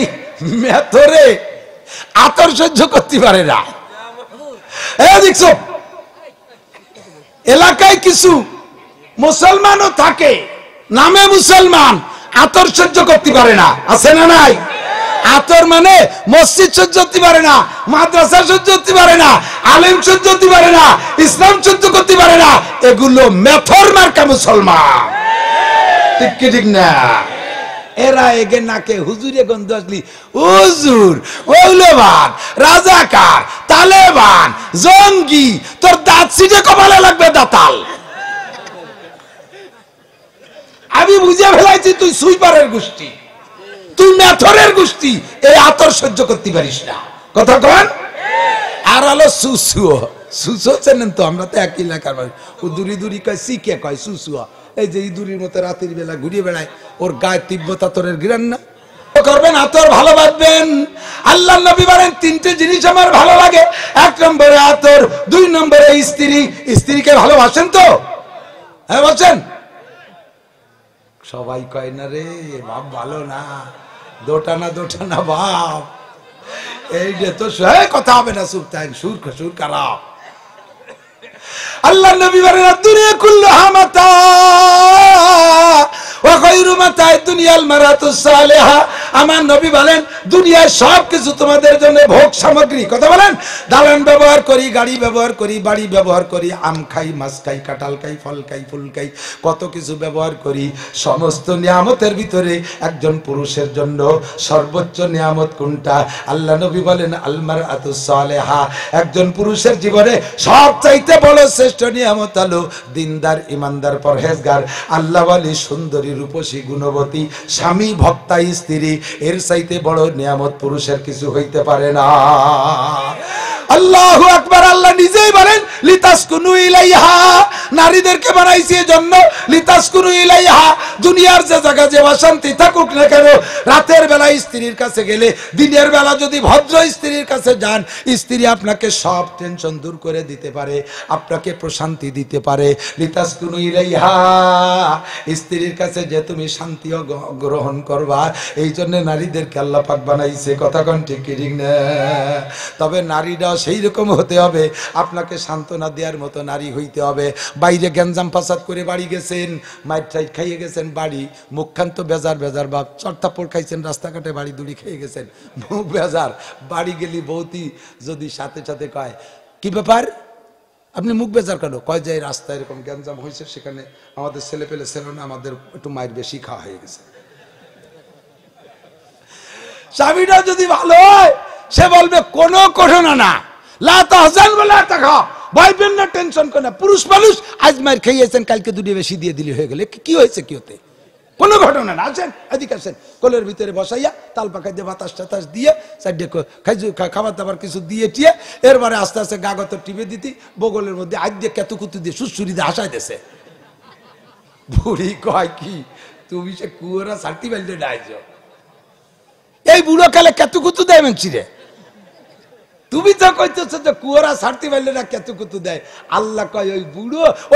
মেথরে আতর সহ্য করতে পারে না। দেখছো এলাকায় কিছু মুসলমানও থাকে, নামে মুসলমান, আতর সহ্য করতে পারে না, আছে না নাই? আতর মানে মসজিদ সহ্য করতে পারে না, মাদ্রাসা সহ্য করতে পারে না, আলেম সহ্য করতে পারে না, ইসলাম সহ্য করতে পারে না, এগুলো মেথর মার্কা মুসলমান। ঠিক কি ঠিক না? এরা এগে নাকে হুজুরে গন্ধ আসলি হুজুর, মৌলবাদ, রাজাকার, তালেবান, জঙ্গি, তোর দাঁত সিটে কপালে লাগবে দাতাল। আমি বুঝে ফেলাইছি তুই সুইপারের গোষ্ঠী, তুই মেথরের গোষ্ঠী, এই আতর সহ্য করতে পারিস না। কথা কন। আর হলো সুসুও, সুসুও চেনেন তো, আমরা তো একই এলাকার মানুষ। ও দূরি দূরি কয় সিকে কয় সুসুয়া। এই যে ইঁদুরির মতো রাতের বেলা ঘুরিয়ে বেড়ায়, ওর গায়ে তিব্বত আতরের ঘ্রাণ না। করবেন আতর ভালোবাসবেন। আল্লাহ নবী বলেন তিনটে জিনিস আমার ভালো লাগে, 1 নম্বরে আতর, 2 নম্বরে স্ত্রী। স্ত্রীকে ভালোবাসেন তো? হ্যাঁ বলছেন। সবাই কয় না রে বাপ ভালো না, দোটানা দোটানা বাপ, এই যে তো কথা হবে না, চুপ তাই, সুর খারাপ। আল্লাহ নবী বলেন দুনিয়া কুল্লুহা মাতা ওয়া খায়রু মাতা'আদ দুনিয়াল মারাতুস সালিহা। আমার নবী বলেন দুনিয়ায় সব কিছু তোমাদের জন্য ভোগ সামগ্রী। কথা বলেন, দালান ব্যবহার করি, গাড়ি ব্যবহার করি, বাড়ি ব্যবহার করি, আম খাই, মাছ খাই, কাঁঠাল খাই, ফল খাই, ফুল খাই, কত কিছু ব্যবহার করি। সমস্ত নিয়ামতের ভিতরে একজন পুরুষের জন্য সর্বোচ্চ নিয়ামত কোনটা? আল্লাহ নবী বলেন আল মারআতুস সালিহা। একজন পুরুষের জীবনে সবচাইতে বড় শ্রেষ্ঠ নিয়ামত হলো দিনদার, ইমানদার, পরহেজগার, আল্লাহওয়ালি, সুন্দরী, রূপসী, গুণবতী, স্বামী, ভক্তা স্ত্রী। এর চাইতে বড় নিয়ামত পুরুষের কিছু হইতে পারে না। আল্লাহু আকবার। আল্লাহ নিজেই বলেন লিতাসকুনু ইলাইহা। নারীদেরকে বানাইছে এজন্য লিতাসকুনু ইলাইহা। দুনিয়ার যে জায়গা যে অশান্তি থাকুক না কেন, রাতের বেলা স্ত্রীর কাছে গেলে, দিনের বেলা যদি ভদ্র স্ত্রীর কাছে যান, স্ত্রী আপনাকে সব টেনশন দূর করে দিতে পারে, আপনাকে প্রশান্তি দিতে পারে। লিতাসকুনু ইলাইহা। স্ত্রীর কাছে যে তুমি শান্তি গ্রহণ করবা, এই জন্য নারীদেরকে আল্লাহ পাক বানাইছে। কথা কোন ঠিক কি ঠিক না? তবে নারীরা সেই রকম হতে হবে, আপনাকে সান্ত্বনা দেওয়ার মতো নারী হইতে হবে। বাইরে গ্যাঞ্জাম ফাসাদ করে বাড়ি গেছেন, মাইট টাইট খাইয়ে গেছেন, বাড়ি মুখখান তো বেজার বেজার, বাপ চট্টাপড় খাইছেন, রাস্তাঘাটে বাড়ি দুড়ি খেয়ে গেছেন, মুখ বেজার। বাড়ি গেলি বৌতি যদি সাথে সাথে কয় কি ব্যাপার আপনি মুখ বেজার কেন? কয় যে রাস্তায় এরকম গ্যাঞ্জাম হয়েছে, সেখানে আমাদের ছেলে পেলে ছিল না, আমাদের একটু মায়ের বেশি খাওয়া হয়ে গেছে। স্বামীটা যদি ভালো হয়, সে বলবে কোনো ঘটনা না, লা তাহজান ওয়া লা তাখা, ভাইবেন না, টেনশন করে না। পুরুষ মানুষ আজ মায়ের খেয়েছেন, কালকে দুটি বেশি দিয়ে দিলি হয়ে গেলে কি হয়েছে, কি হতে, কোনো ঘটনা না। আসেন এদিকে আসেন, কোলের ভিতরে বসাইয়া তাল পাখাই দিয়ে বাতাস টাতাস দিয়ে সাইডে খাবার দাবার কিছু দিয়ে টিয়ে এরবারে আস্তে আস্তে গাগত টিপে দিতি, বগলের মধ্যে আজ দিয়ে কেতু কুতু দিয়ে সুসুরি দিয়ে হাসাই দিছে। বুড়ি কয় কি তুমি সে কুয়োরা সার্টি বেল্টে ডাইছ, এই বুড়ো কালে কেতু কুতু দেয় মানছি রে। তুমি তো কইতেছ যে কুয়ারা ছাড়তে পারলে না কেতুকুতু দেয়। আল্লাহ কয়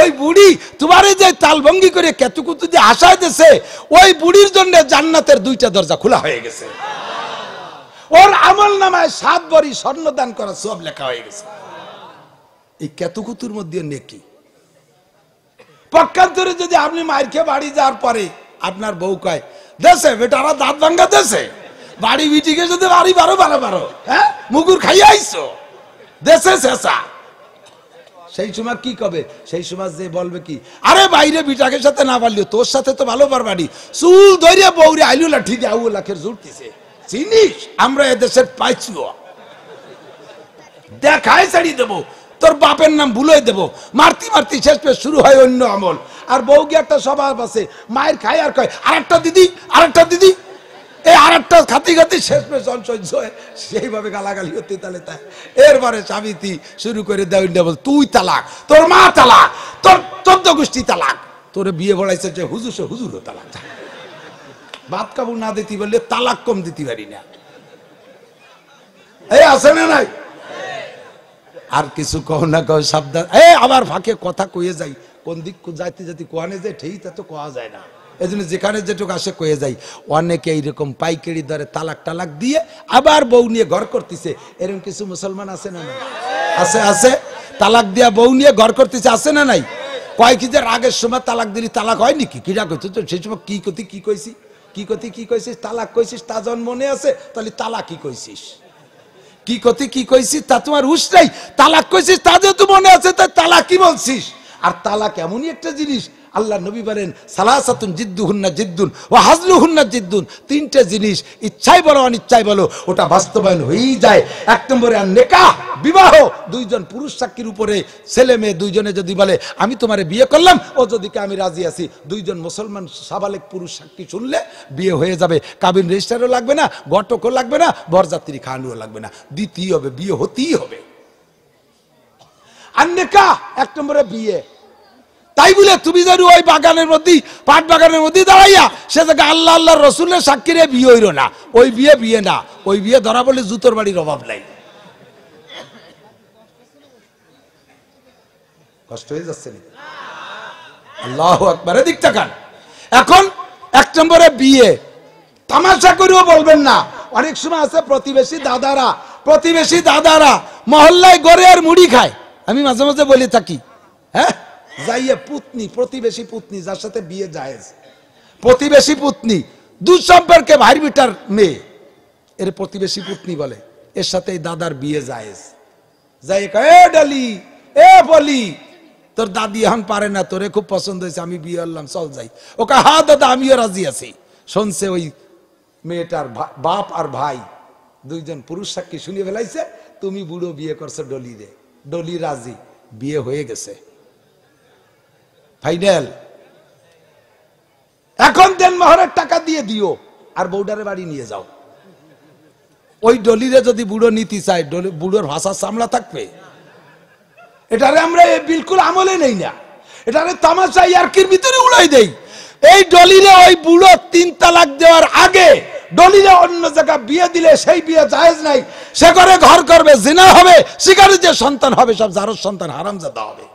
ওই বুড়ি তোমার যে তালভঙ্গি করে কেতুকুতু দিয়ে আশায় দিছে, ওই বুড়ির জন্য জান্নাতের 2টা দরজা খোলা হয়ে গেছে। ওর আমল নামায় 7 ভরি স্বর্ণ দান করা সব লেখা হয়ে গেছে। এই কেতুকুতুর মধ্যে নেকি। পক্ষান্তরে যদি আপনি মায়ের খেয়ে বাড়ি যাওয়ার পরে আপনার বউ কয় দেশে বেটারা দাঁত ভাঙ্গা দেশে, বাড়ি বিটিকে যদি বাড়ি বারো, হ্যাঁ মুগুর খাইয়া আইছো দেশে শেষা, সেই সময় কি কবে? সেই সময় যে বলবে কি, আরে বাইরে বিটাকের সাথে না পারলিও তোর সাথে তো ভালো পারবানি, চুল ধরিয়া বৌরে আইলু লাঠি দিয়ে 2 লাখের জুড়তিছে। চিনিস আমরা এদেশের পাইছিও, দেখায় ছাড়িয়ে দেবো, তোর বাপের নাম ভুলে দেবো, মারতি মারতি শেষ পেয়ে শুরু হয় অন্য আমল। আর বউকে একটা স্বভাব আছে, মায়ের খায় আর কয় আরেকটা দিদি, এই আরেকটা খাতি শেষ পেয়ে জল সহ্য হয়, সেইভাবে গালাগালি হতে তাহলে তাই। এরপরে স্বামীতি শুরু করে দেয়, বল তুই তালাক, তোর মা তালাক, তোর 14 গোষ্ঠী তালাক, তোরে বিয়ে বড়াইছে যে হুজুরও তালাক। ভাত কাবু না দিতে বললে তালাক কম দিতে পারি না, এই আছে না নাই? আর কিছু কহ না কহ সাবধান, আবার ফাঁকে কথা কয়ে যাই, কোন দিক যাইতে যাতে কোয়ানে যায় ঠিক তা তো কোয়া যায় না। এই জন্য যেখানে যেটুকু আসে কয়ে যাই। অনেকে এইরকম পাইকারি দরে তালাক দিয়ে আবার বউ নিয়ে ঘর করতেছে, এরকম কিছু মুসলমান আছে না? আছে। তালাক দিয়া বউ নিয়ে ঘর করতেছে, আছে না নাই? কয় কি যে রাগের সময় তালাক দিলি তালাক হয় নাকি? কি রাগ হচ্ছে সেই সময় কি কইছি কি কতি কি কইছিস, তালাক কইছিস তা জন মনে আছে, তাহলে তালাক কি কইছিস? কি কতি কি কইছিস তা তোমার হুঁশ নাই, তালাক কইছিস তা যেহেতু মনে আছে, তাই তালাক কি বলছিস? আর তালাক এমনই একটা জিনিস, আল্লাহ নবী বলেন সালাসাতুন জিদ্দুহুন্না জিদ্দুন ওয়া হাজলুহুন্না জিদ্দুন, তিনটে জিনিস ইচ্ছাই বলো অনিচ্ছাই বলো ওটা বাস্তবায়ন হয়েই যায়। এক নম্বরে আর নিকাহ, বিবাহ, দুইজন পুরুষ সাক্ষীর উপরে ছেলে মেয়ে দুইজনে যদি বলে আমি তোমারে বিয়ে করলাম, ও যদি কে আমি রাজি আছি, দুইজন মুসলমান সাবালেক পুরুষ সাক্ষী শুনলে বিয়ে হয়ে যাবে। কাবিন রেজিস্টারও লাগবে না, ঘটকও লাগবে না, বরযাত্রী খানুও লাগবে না, দিতেই হবে, বিয়ে হতেই হবে। আর নিকাহ এক নম্বরে বিয়ে। তাই বলে তুমি যদি ওই বাগানের মধ্যে, পাট বাগানের মধ্যে দাঁড়াইয়া সে জায়গায় আল্লাহ আল্লাহ রসুলের সাক্ষীরে বিয়ে হইল না, ওই বিয়ে বিয়ে না, ওই বিয়ে ধরা বলে জুতোর বাড়ির অভাব নাই। কষ্ট হয়ে যাচ্ছে না? আল্লাহু আকবার। এদিক তাকান। এখন এক নম্বরে বিয়ে, তামাশা করেও বলবেন না। অনেক সময় আছে প্রতিবেশী দাদারা মহল্লায় গড়ে আর মুড়ি খায়। আমি মাঝে মাঝে বলে থাকি, হ্যাঁ যাইয়ে পুতনি, প্রতিবেশী পুতনি যার সাথে বিয়ে জায়েজ, প্রতিবেশী পুতনি দুঃসম্পর্কে ভাই বিটার মেয়ে, এর প্রতিবেশী পুতনি বলে, এর সাথে এই দাদার বিয়ে জায়েজ। যাই এ ডালি, এ বলি তোর দাদি এখন পারে না, তোরে খুব পছন্দ হয়েছে, আমি বিয়ে করলাম, চল যাই। ওকে হা দাদা আমিও রাজি আছি। শুনছে ওই মেয়েটার বাপ আর ভাই দুইজন পুরুষ সাক্ষী শুনিয়ে ফেলাইছে, তুমি বুড়ো বিয়ে করছো ডলি রে, ডলি রাজি, বিয়ে হয়ে গেছে ফাইনাল। এখন দেন মোহরের টাকা দিয়ে দিও আর বউডারে বাড়ি নিয়ে যাও। ওই ডলিরে যদি বুড়ো নীতি চায়, বুড়োর ভাষার সামলা থাকবে? এটারে আমরা বিলকুল আমলে নেই না, এটারে তামাশা ইয়ার্কির ভিতরে উড়াই দেই। এই ডলিরে ওই বুড়ো 3 তালাক দেওয়ার আগে ডলিরে অন্য জায়গা বিয়ে দিলে সেই বিয়ে জায়েজ নাই। সে করে ঘর করবে, জিনা হবে, শিকারের যে সন্তান হবে সব জারজ সন্তান, হারামজাদা হবে।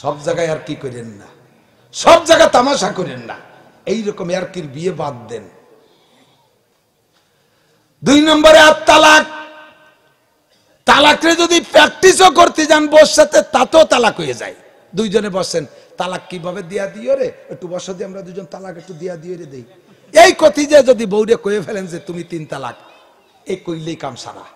সব জায়গায় আর কি করেন না, সব জায়গায় তামাশা করেন না, এইরকম ইয়ার্কির বিয়ে বাদ দেন। 2 নম্বরে আর তালাক। তালাকরে যদি প্র্যাকটিসও করতে যান বোর সাথে, তাতেও তালাক হয়ে যায়। দুইজনে বসেন, তালাক কিভাবে দিয়া দিও রে, একটু বসো দিয়ে আমরা দুজন তালাক একটু দিয়া দিও রে দেই। এই কথি যে যদি বউরে কয়ে ফেলেন যে তুমি 3 তালাক, এই কইলেই কাম সারা।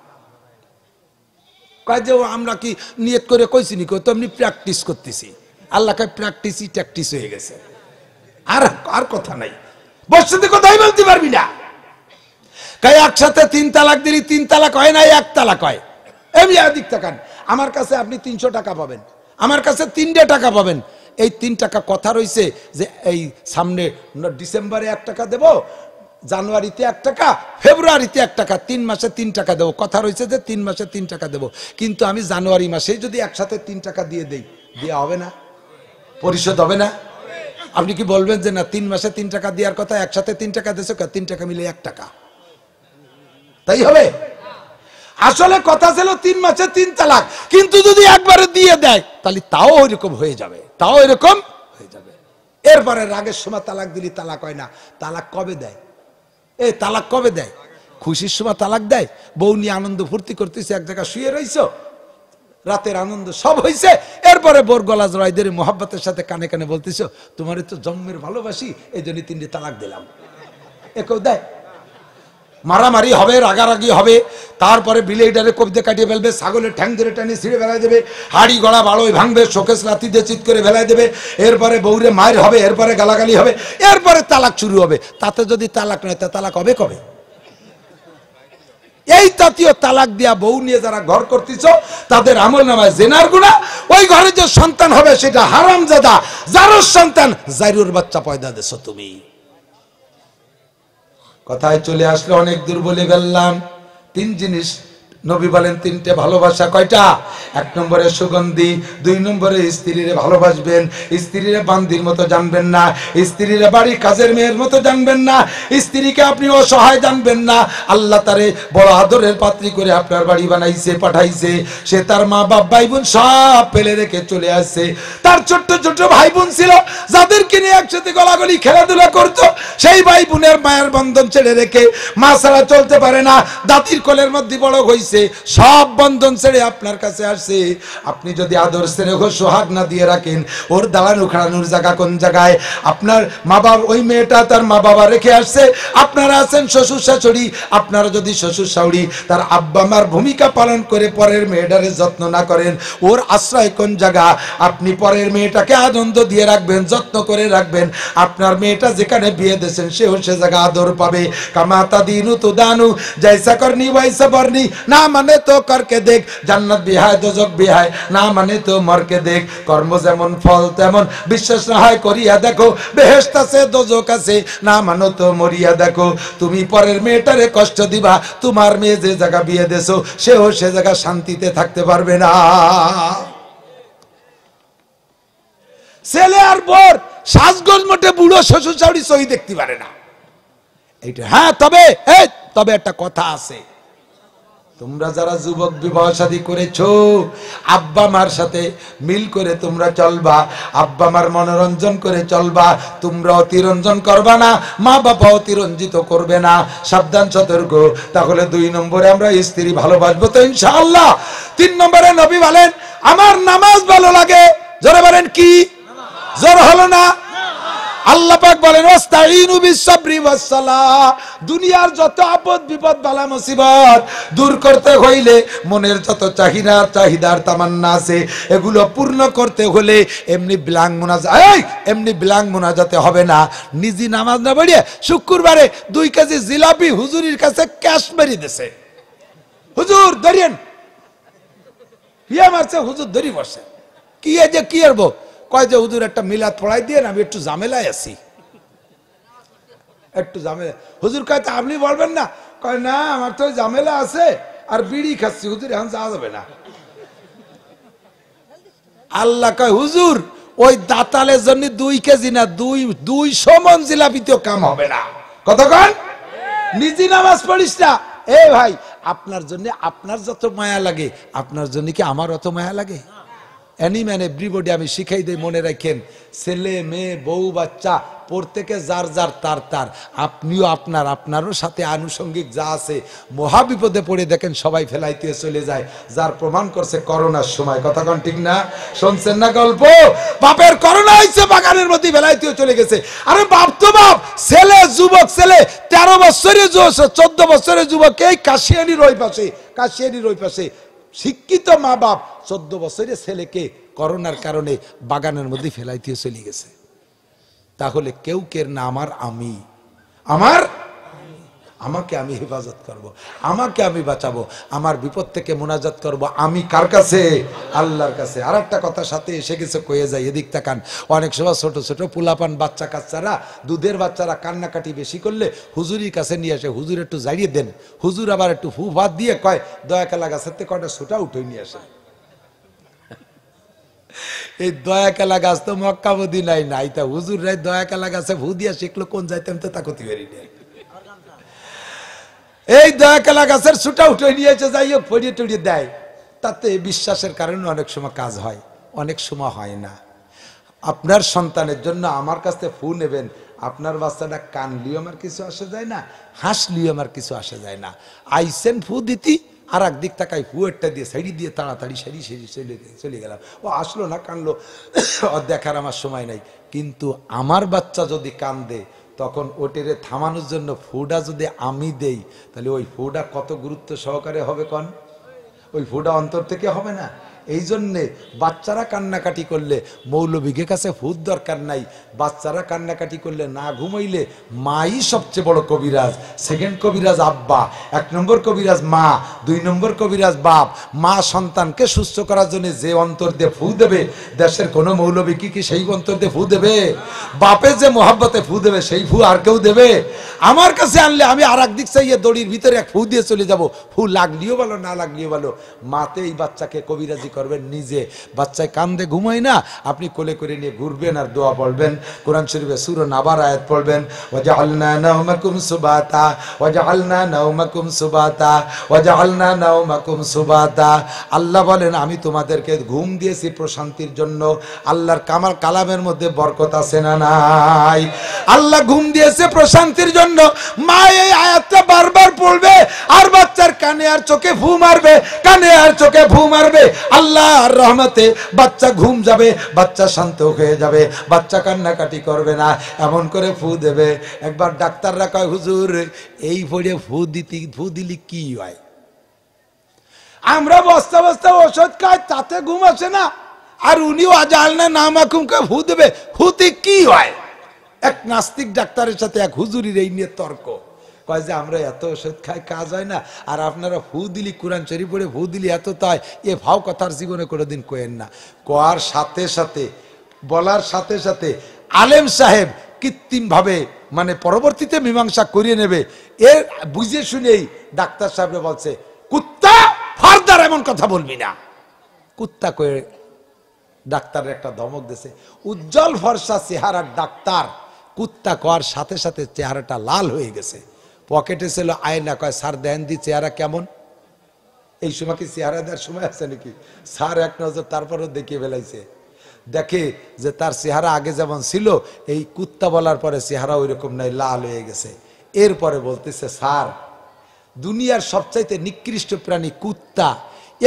কয় যে আমরা কি নিয়ত করে কইছি নি, তো এমনি প্র্যাকটিস করতেছি। আল্লাহ কয় প্র্যাকটিসই ট্যাকটিস হয়ে গেছে, আর আর কথা নাই, বসতে কথাই বলতে পারবি না। কয় একসাথে 3 তালাক দিলি 3 তালাক হয় না, 1 তালাক হয়। এমনি দিক তাকান, আমার কাছে আপনি 300 টাকা পাবেন, আমার কাছে 3 টাকা পাবেন। এই 3 টাকা কথা রইছে যে এই সামনে ডিসেম্বরে 1 টাকা দেব, জানুয়ারিতে 1 টাকা, ফেব্রুয়ারিতে 1 টাকা, 3 মাসে 3 টাকা দেবো। কথা রয়েছে যে 3 মাসে 3 টাকা দেবো, কিন্তু আমি জানুয়ারি মাসে যদি একসাথে 3 টাকা দিয়ে দেই, দেওয়া হবে না? পরিশোধ হবে না? আপনি কি বলবেন যে না 3 মাসে 3 টাকা দেওয়ার কথা, একসাথে 3 টাকা দিয়েছো, 3 টাকা মিলে 1 টাকা, তাই হবে? আসলে কথা ছিল 3 মাসে 3 তালাক, কিন্তু যদি একবারে দিয়ে দেয় তাহলে তাও ওইরকম হয়ে যাবে, তাও এরকম হয়ে যাবে। এরপরে রাগের সময় তালাক দিলি তালাক হয় না। তালাক কবে দেয়? এই তালাক কবে দেয়? খুশির সময় তালাক দেয়। বউ নিয়ে আনন্দ ফুর্তি করতেছে, এক জায়গায় শুয়ে রইছো, রাতের আনন্দ সব হয়েছে, এরপরে বোর গলা জড়াই ধরে মোহাব্বতের সাথে কানে কানে বলতেছো তোমার তো জন্মের ভালোবাসি, এই জন্য 3 তালাক দিলাম। কেউ দেয়? মারামারি হবে, রাগারাগি হবে, তারপরে বিলেইটারে কবিতে কাটিয়ে ফেলবে, ছাগলের ঠ্যাং ধরে টানি ছিঁড়ে ফেলাই দেবে, হাড়ি গলা বাড়োয় ভাঙবে, শোকেস লাথি দিয়ে চিৎ করে ফেলাই দেবে, এরপরে বউরে মায়ের হবে, এরপরে গালাগালি হবে, এরপরে তালাক শুরু হবে। তাতে যদি তালাক নয়, তা তালাক হবে কবে? এই জাতীয় তালাক দিয়া বউ নিয়ে যারা ঘর করতেছ, তাদের আমল নামায় জেনার গুনাহ, ওই ঘরে যে সন্তান হবে সেটা হারামজাদা, জারজ সন্তান, জাইরুর বাচ্চা পয়দা দেছো তুমি। কথায় চলে আসলে অনেক দূর বলে ফেললাম। 3 জিনিস নবী বলেন, 3টে ভালোবাসা। কয়টা? 1 নম্বরে সুগন্ধি, 2 নম্বরে স্ত্রীরে ভালোবাসবেন, স্ত্রীরে বান্দির মতো জানবেন না, স্ত্রীরে বাড়ি কাজের মেয়ের মতো জানবেন না, স্ত্রীকে আপনি অসহায় জানবেন না। আল্লাহ তারে বড় আদরের পাত্রী করে আপনার বাড়ি বানাইছে, পাঠাইছে। সে তার মা বাপ ভাই বোন সব ফেলে রেখে চলে আসছে। তার ছোট্ট ছোট্ট ভাই বোন ছিল, যাদেরকে নিয়ে একসাথে গলাগলি খেলাধুলা করতো। সেই ভাই বোনের মায়ের বন্ধন ছেড়ে রেখে মা ছাড়া চলতে পারে না, দাদির কোলের মধ্যে বড় হয়েছে, হইছে, সব বন্ধন ছেড়ে আপনার কাছে আসছে। আপনি যদি আদর স্নেহ সোহাগ না দিয়ে রাখেন, ওর দাঁড়ানো খাড়ানোর জায়গা কোন জায়গায়? আপনার মা বাবা, ওই মেয়েটা তার মা বাবা রেখে আসছে, আপনারা আছেন শ্বশুর শাশুড়ি। আপনারা যদি শ্বশুর শাশুড়ি তার আব্বা মার ভূমিকা পালন করে পরের মেয়েটারে যত্ন না করেন, ওর আশ্রয় কোন জায়গা? আপনি পরের মেয়েটাকে আনন্দ দিয়ে রাখবেন, যত্ন করে রাখবেন, আপনার মেয়েটা যেখানে বিয়ে দিয়েছেন সেও সে জায়গা আদর পাবে। কামাতা দিনু তো দানু জৈসা করনি ওয়াইসা বরনি, না মানে তো করকে দেখ, জান্নাত বিহায় দোজক বিহায়, না মানে তো মরকে দেখ। কর্ম যেমন ফল তেমন, বিশ্বাস না হয় করিয়া দেখো, বেহেশত আছে দোজক আছে, না মানো তো মরিয়া দেখো। তুমি পরের মেয়েটারে কষ্ট দিবা, তোমার মেয়ে যে জায়গা বিয়ে দেছো সেও সে জায়গা শান্তিতে থাকতে পারবে না। ছেলে আর বোর সাজগোজ মোটে বুড়ো শ্বশুর শাশুড়ি সহি দেখতে পারে না এইটা। হ্যাঁ, তবে একটা কথা আছে, তোমরা যারা যুবক বিবাহ শাদী করেছো, আব্বা মার সাথে মিল করে তোমরা চলবা, আব্বা মার মনোরঞ্জন করে চলবা, তোমরা অতিরঞ্জন করবা না, মা বাবা অতিরঞ্জিত করবে না। সাবধান, সতর্ক। তাহলে 2 নম্বরে আমরা স্ত্রী ভালোবাসবো তো ইনশাআল্লাহ। 3 নম্বরে নবী বলেন আমার নামাজ ভালো লাগে। জোরে বলেন কি? জোর হলো না? আল্লাহ পাক বলেন ওয়াস্তাইনু বিসসাবরি ওয়াসসালাহ। দুনিয়ার যত আপদ বিপদ বালা মুসিবত দূর করতে হইলে, মনের যত চাহিদার তামান্না আছে এগুলো পূর্ণ করতে হলে এমনি ব্লাঙ্ক মোনাজাতে হবে না। নিজে নামাজ না পড়িয়ে শুক্রবারে 2 কেজি জিলাপি হুজুরির কাছে ক্যাশ মেরে দিছে। হুজুর ধরিয়েন, মারছে, হুজুর ধরি বসে। কি করবো? কয় যে হুজুর একটা মিলাদ পড়াই দিয়ে, আমি একটু ঝামেলায় আছি, একটু ঝামেলা। হুজুর কয় তা আপনি বলবেন না? কয় না, আমার তো ঝামেলা আছে আর বিড়ি খাচ্ছি, হুজুর এখন যাওয়া যাবে না। আল্লাহ কয় হুজুর ওই দাতালের জন্য 2 কেজি না 200 মন জিলাপিতেও কাম হবে না। কতক্ষণ? নিজে নামাজ পড়িস না। এ ভাই, আপনার জন্য আপনার যত মায়া লাগে, আপনার জন্য কি আমার অত মায়া লাগে? এনি ম্যান এভরিবডি আমি শিখাই দেই, মনে রাখেন, ছেলে মেয়ে বউ বাচ্চা প্রত্যেকে যার যার তার। আপনিও আপনারও সাথে আনুষঙ্গিক যা আছে, মহা বিপদে পড়ে দেখেন সবাই ফেলাইতে চলে যায়, যার প্রমাণ করছে করোনার সময়। কথা কোন ঠিক না? শুনছেন না গল্প? বাপের করোনা হয়েছে, বাগানের মধ্যে ফেলাইতেও চলে গেছে। আরে বাপ তো বাপ, ছেলে যুবক, ছেলে 13 বছরের 14 বছরের যুবক, এই কাশিয়ানির ওই পাশে শিক্ষিত মা বাপ 14 বছরের ছেলেকে করোনার কারণে বাগানের মধ্যে ফেলাইতে চলে গেছে। তাহলে কেউ কের না, আমাকে আমি হেফাজত করব, আমাকে আমি বাঁচাবো, আমার বিপদ থেকে মোনাজাত করব আমি কার কাছে? আল্লাহর কাছে। আর একটা কথা সাথে এসে গেছে, কয়ে যায়, এদিক তাকান। অনেক সময় ছোট ছোট পোলাপান বাচ্চা কাচ্চারা, দুধের বাচ্চারা কান্নাকাটি বেশি করলে হুজুরির কাছে নিয়ে আসে, হুজুর একটু জাড়িয়ে দেন। হুজুর আবার একটু ফু ভাত দিয়ে কয় দয়াকালা গাছের থেকে কয়টা ছোটা উঠে নিয়ে আসে। এই দয়াকালা গাছ তো মক্কা মদিনায় নাই, তা হুজুর রাই দয়াকালা গাছে ভু দিয়া শিখলো কোন যাইতাম তো তা কতি পারি না। এই দয়াকালা গাছের ছুটা উঠে নিয়েছে, যাই হোক ফড়িয়ে টড়িয়ে দেয়। তাতে বিশ্বাসের কারণে অনেক সময় কাজ হয়, অনেক সময় হয় না। আপনার সন্তানের জন্য আমার কাছ থেকে ফু নেবেন, আপনার বাচ্চাটা কানলিও আমার কিছু আসে যায় না, হাসলিও আমার কিছু আসে যায় না। আইসেন ফু দিতি, আর একদিক তাকাই ফুয়েরটা দিয়ে সাইডি দিয়ে তাড়াতাড়ি সারি চলে গেলাম। ও আসলো না, কানলো, দেখার আমার সময় নাই। কিন্তু আমার বাচ্চা যদি কান্দে, তখন ওটেরে থামানোর জন্য ফুটা যদি আমি দেই, তাহলে ওই ফুটা কত গুরুত্ব সহকারে হবে কন? ওই ফুটা অন্তর থেকে হবে না? এই জন্যে বাচ্চারা কান্নাকাটি করলে মৌলবীকে কাছে ফুট দরকার নাই। বাচ্চারা কান্নাকাটি করলে না ঘুমাইলে মাই সবচেয়ে বড় কবিরাজ। সেকেন্ড কবিরাজ আব্বা, 1 নম্বর কবিরাজ মা, 2 নম্বর কবিরাজ বাপ। মা সন্তানকে সুস্থ করার জন্য যে অন্তর দিয়ে ফু দেবে, দেশের কোনো মৌলবী কি সেই অন্তর দিয়ে ফু দেবে? বাপে যে মোহাব্বতে ফু দেবে, সেই ফু আর কেউ দেবে? আমার কাছে আনলে আমি আর একদিক চাইয়ে দড়ির ভিতরে এক ফু দিয়ে চলে যাব। ফু লাগলিও ভালো, না লাগলিও ভালো। মাতে এই বাচ্চাকে কবিরাজি করবেন নিজে, বাচ্চায় কান্দে ঘুমায় না, আপনি কোলে করে নিয়ে ঘুরবেন আর দোয়া পড়বেন। কোরআন শরীফে সূরা নাবার আয়াত পড়বেন, ওয়াজআলনা নাওমাকুম সুবাতা ওয়াজআলনা নাওমাকুম সুবাতা ওয়াজআলনা নাওমাকুম সুবাতা। আল্লাহ বলেন আমি তোমাদেরকে ঘুম দিয়েছি প্রশান্তির জন্য। আল্লাহর কালামের মধ্যে বরকত আছে না নাই? আল্লাহ ঘুম দিয়েছে প্রশান্তির জন্য। মা এই আয়াতটা বারবার পড়বে আর বাচ্চার কানে আর চোখে ফু মারবে, কানে আর চোখে ফু মারবে। আল্লাহর রহমতে বাচ্চা ঘুম যাবে, বাচ্চা শান্ত হয়ে যাবে, বাচ্চা কান্নাকাটি করবে না, এমন করে ফু দেবে। একবার ডাক্তাররা কয় হুজুর এই পড়ে ফু দিলি কি হয়? আমরা বস্তা বস্তা ওষুধ খাই, তাতে ঘুম আসে না, আর উনিও ওয়াজআলনা নাওমাকুমকে ফু দেবে, ফুতে কি হয়? এক নাস্তিক ডাক্তারের সাথে এক হুজুরির এই নিয়ে তর্ক, কয় যে আমরা এত ওষুধ খাই কাজ হয় না, আর আপনারা ফু দিলি কোরআন শরীফ পড়ে ফু দিলি এত তাই, এ ভাও কথার জীবনে কোনোদিন কয়েন না। কোয়ার সাথে সাথে বলার সাথে সাথে আলেম সাহেব কৃত্রিম ভাবে মানে পরবর্তীতে মীমাংসা করিয়ে নেবে, এর বুঝে শুনেই ডাক্তার সাহেব বলছে কুত্তা ফারদার এমন কথা বলবি না। কুত্তা কয়ে ডাক্তারের একটা ধমক দিয়েছে। উজ্জ্বল ফর্সা চেহারার ডাক্তার, কুত্তা কর সাথে সাথে চেহারাটা লাল হয়ে গেছে। পকেটে ছিল আয়না, কয় স্যার দেন দি চেহারা কেমন? এই সময় কি চেহারা দেওয়ার সময় আছে নাকি? স্যার এক নজর তারপরও দেখিয়ে ফেলাইছে, দেখে যে তার চেহারা আগে যেমন ছিল, এই কুত্তা বলার পরে চেহারা ওই রকম নাই, লাল হয়ে গেছে। এরপরে বলতেছে স্যার দুনিয়ার সবচাইতে নিকৃষ্ট প্রাণী কুত্তা,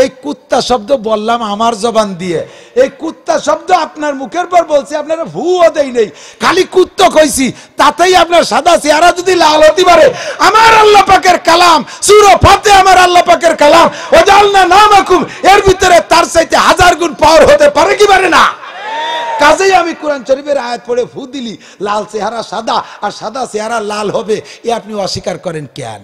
এই কুত্তা শব্দ বললাম আমার জবান দিয়ে, এই কুত্তা শব্দ আপনার মুখের পর বলছি, আপনারা ভুও দেই নেই, খালি কুত্তা কইছি, তাতেই আপনার সাদা চেহারা যদি লাল হতে পারে, আমার আল্লাহ পাকের কালাম সূরা ফাতিহা আমার আল্লাহ পাকের কালাম ওয়াজআলনা নাওমাকুম, এর ভিতরে তার চাইতে 1000 গুণ পাওয়ার হতে পারে কি পারে না? কাজেই আমি কোরআন শরীফের আয়াত পড়ে ফু দিলি, লাল চেহারা সাদা আর সাদা চেহারা লাল হবে, এ আপনি অস্বীকার করেন কেন?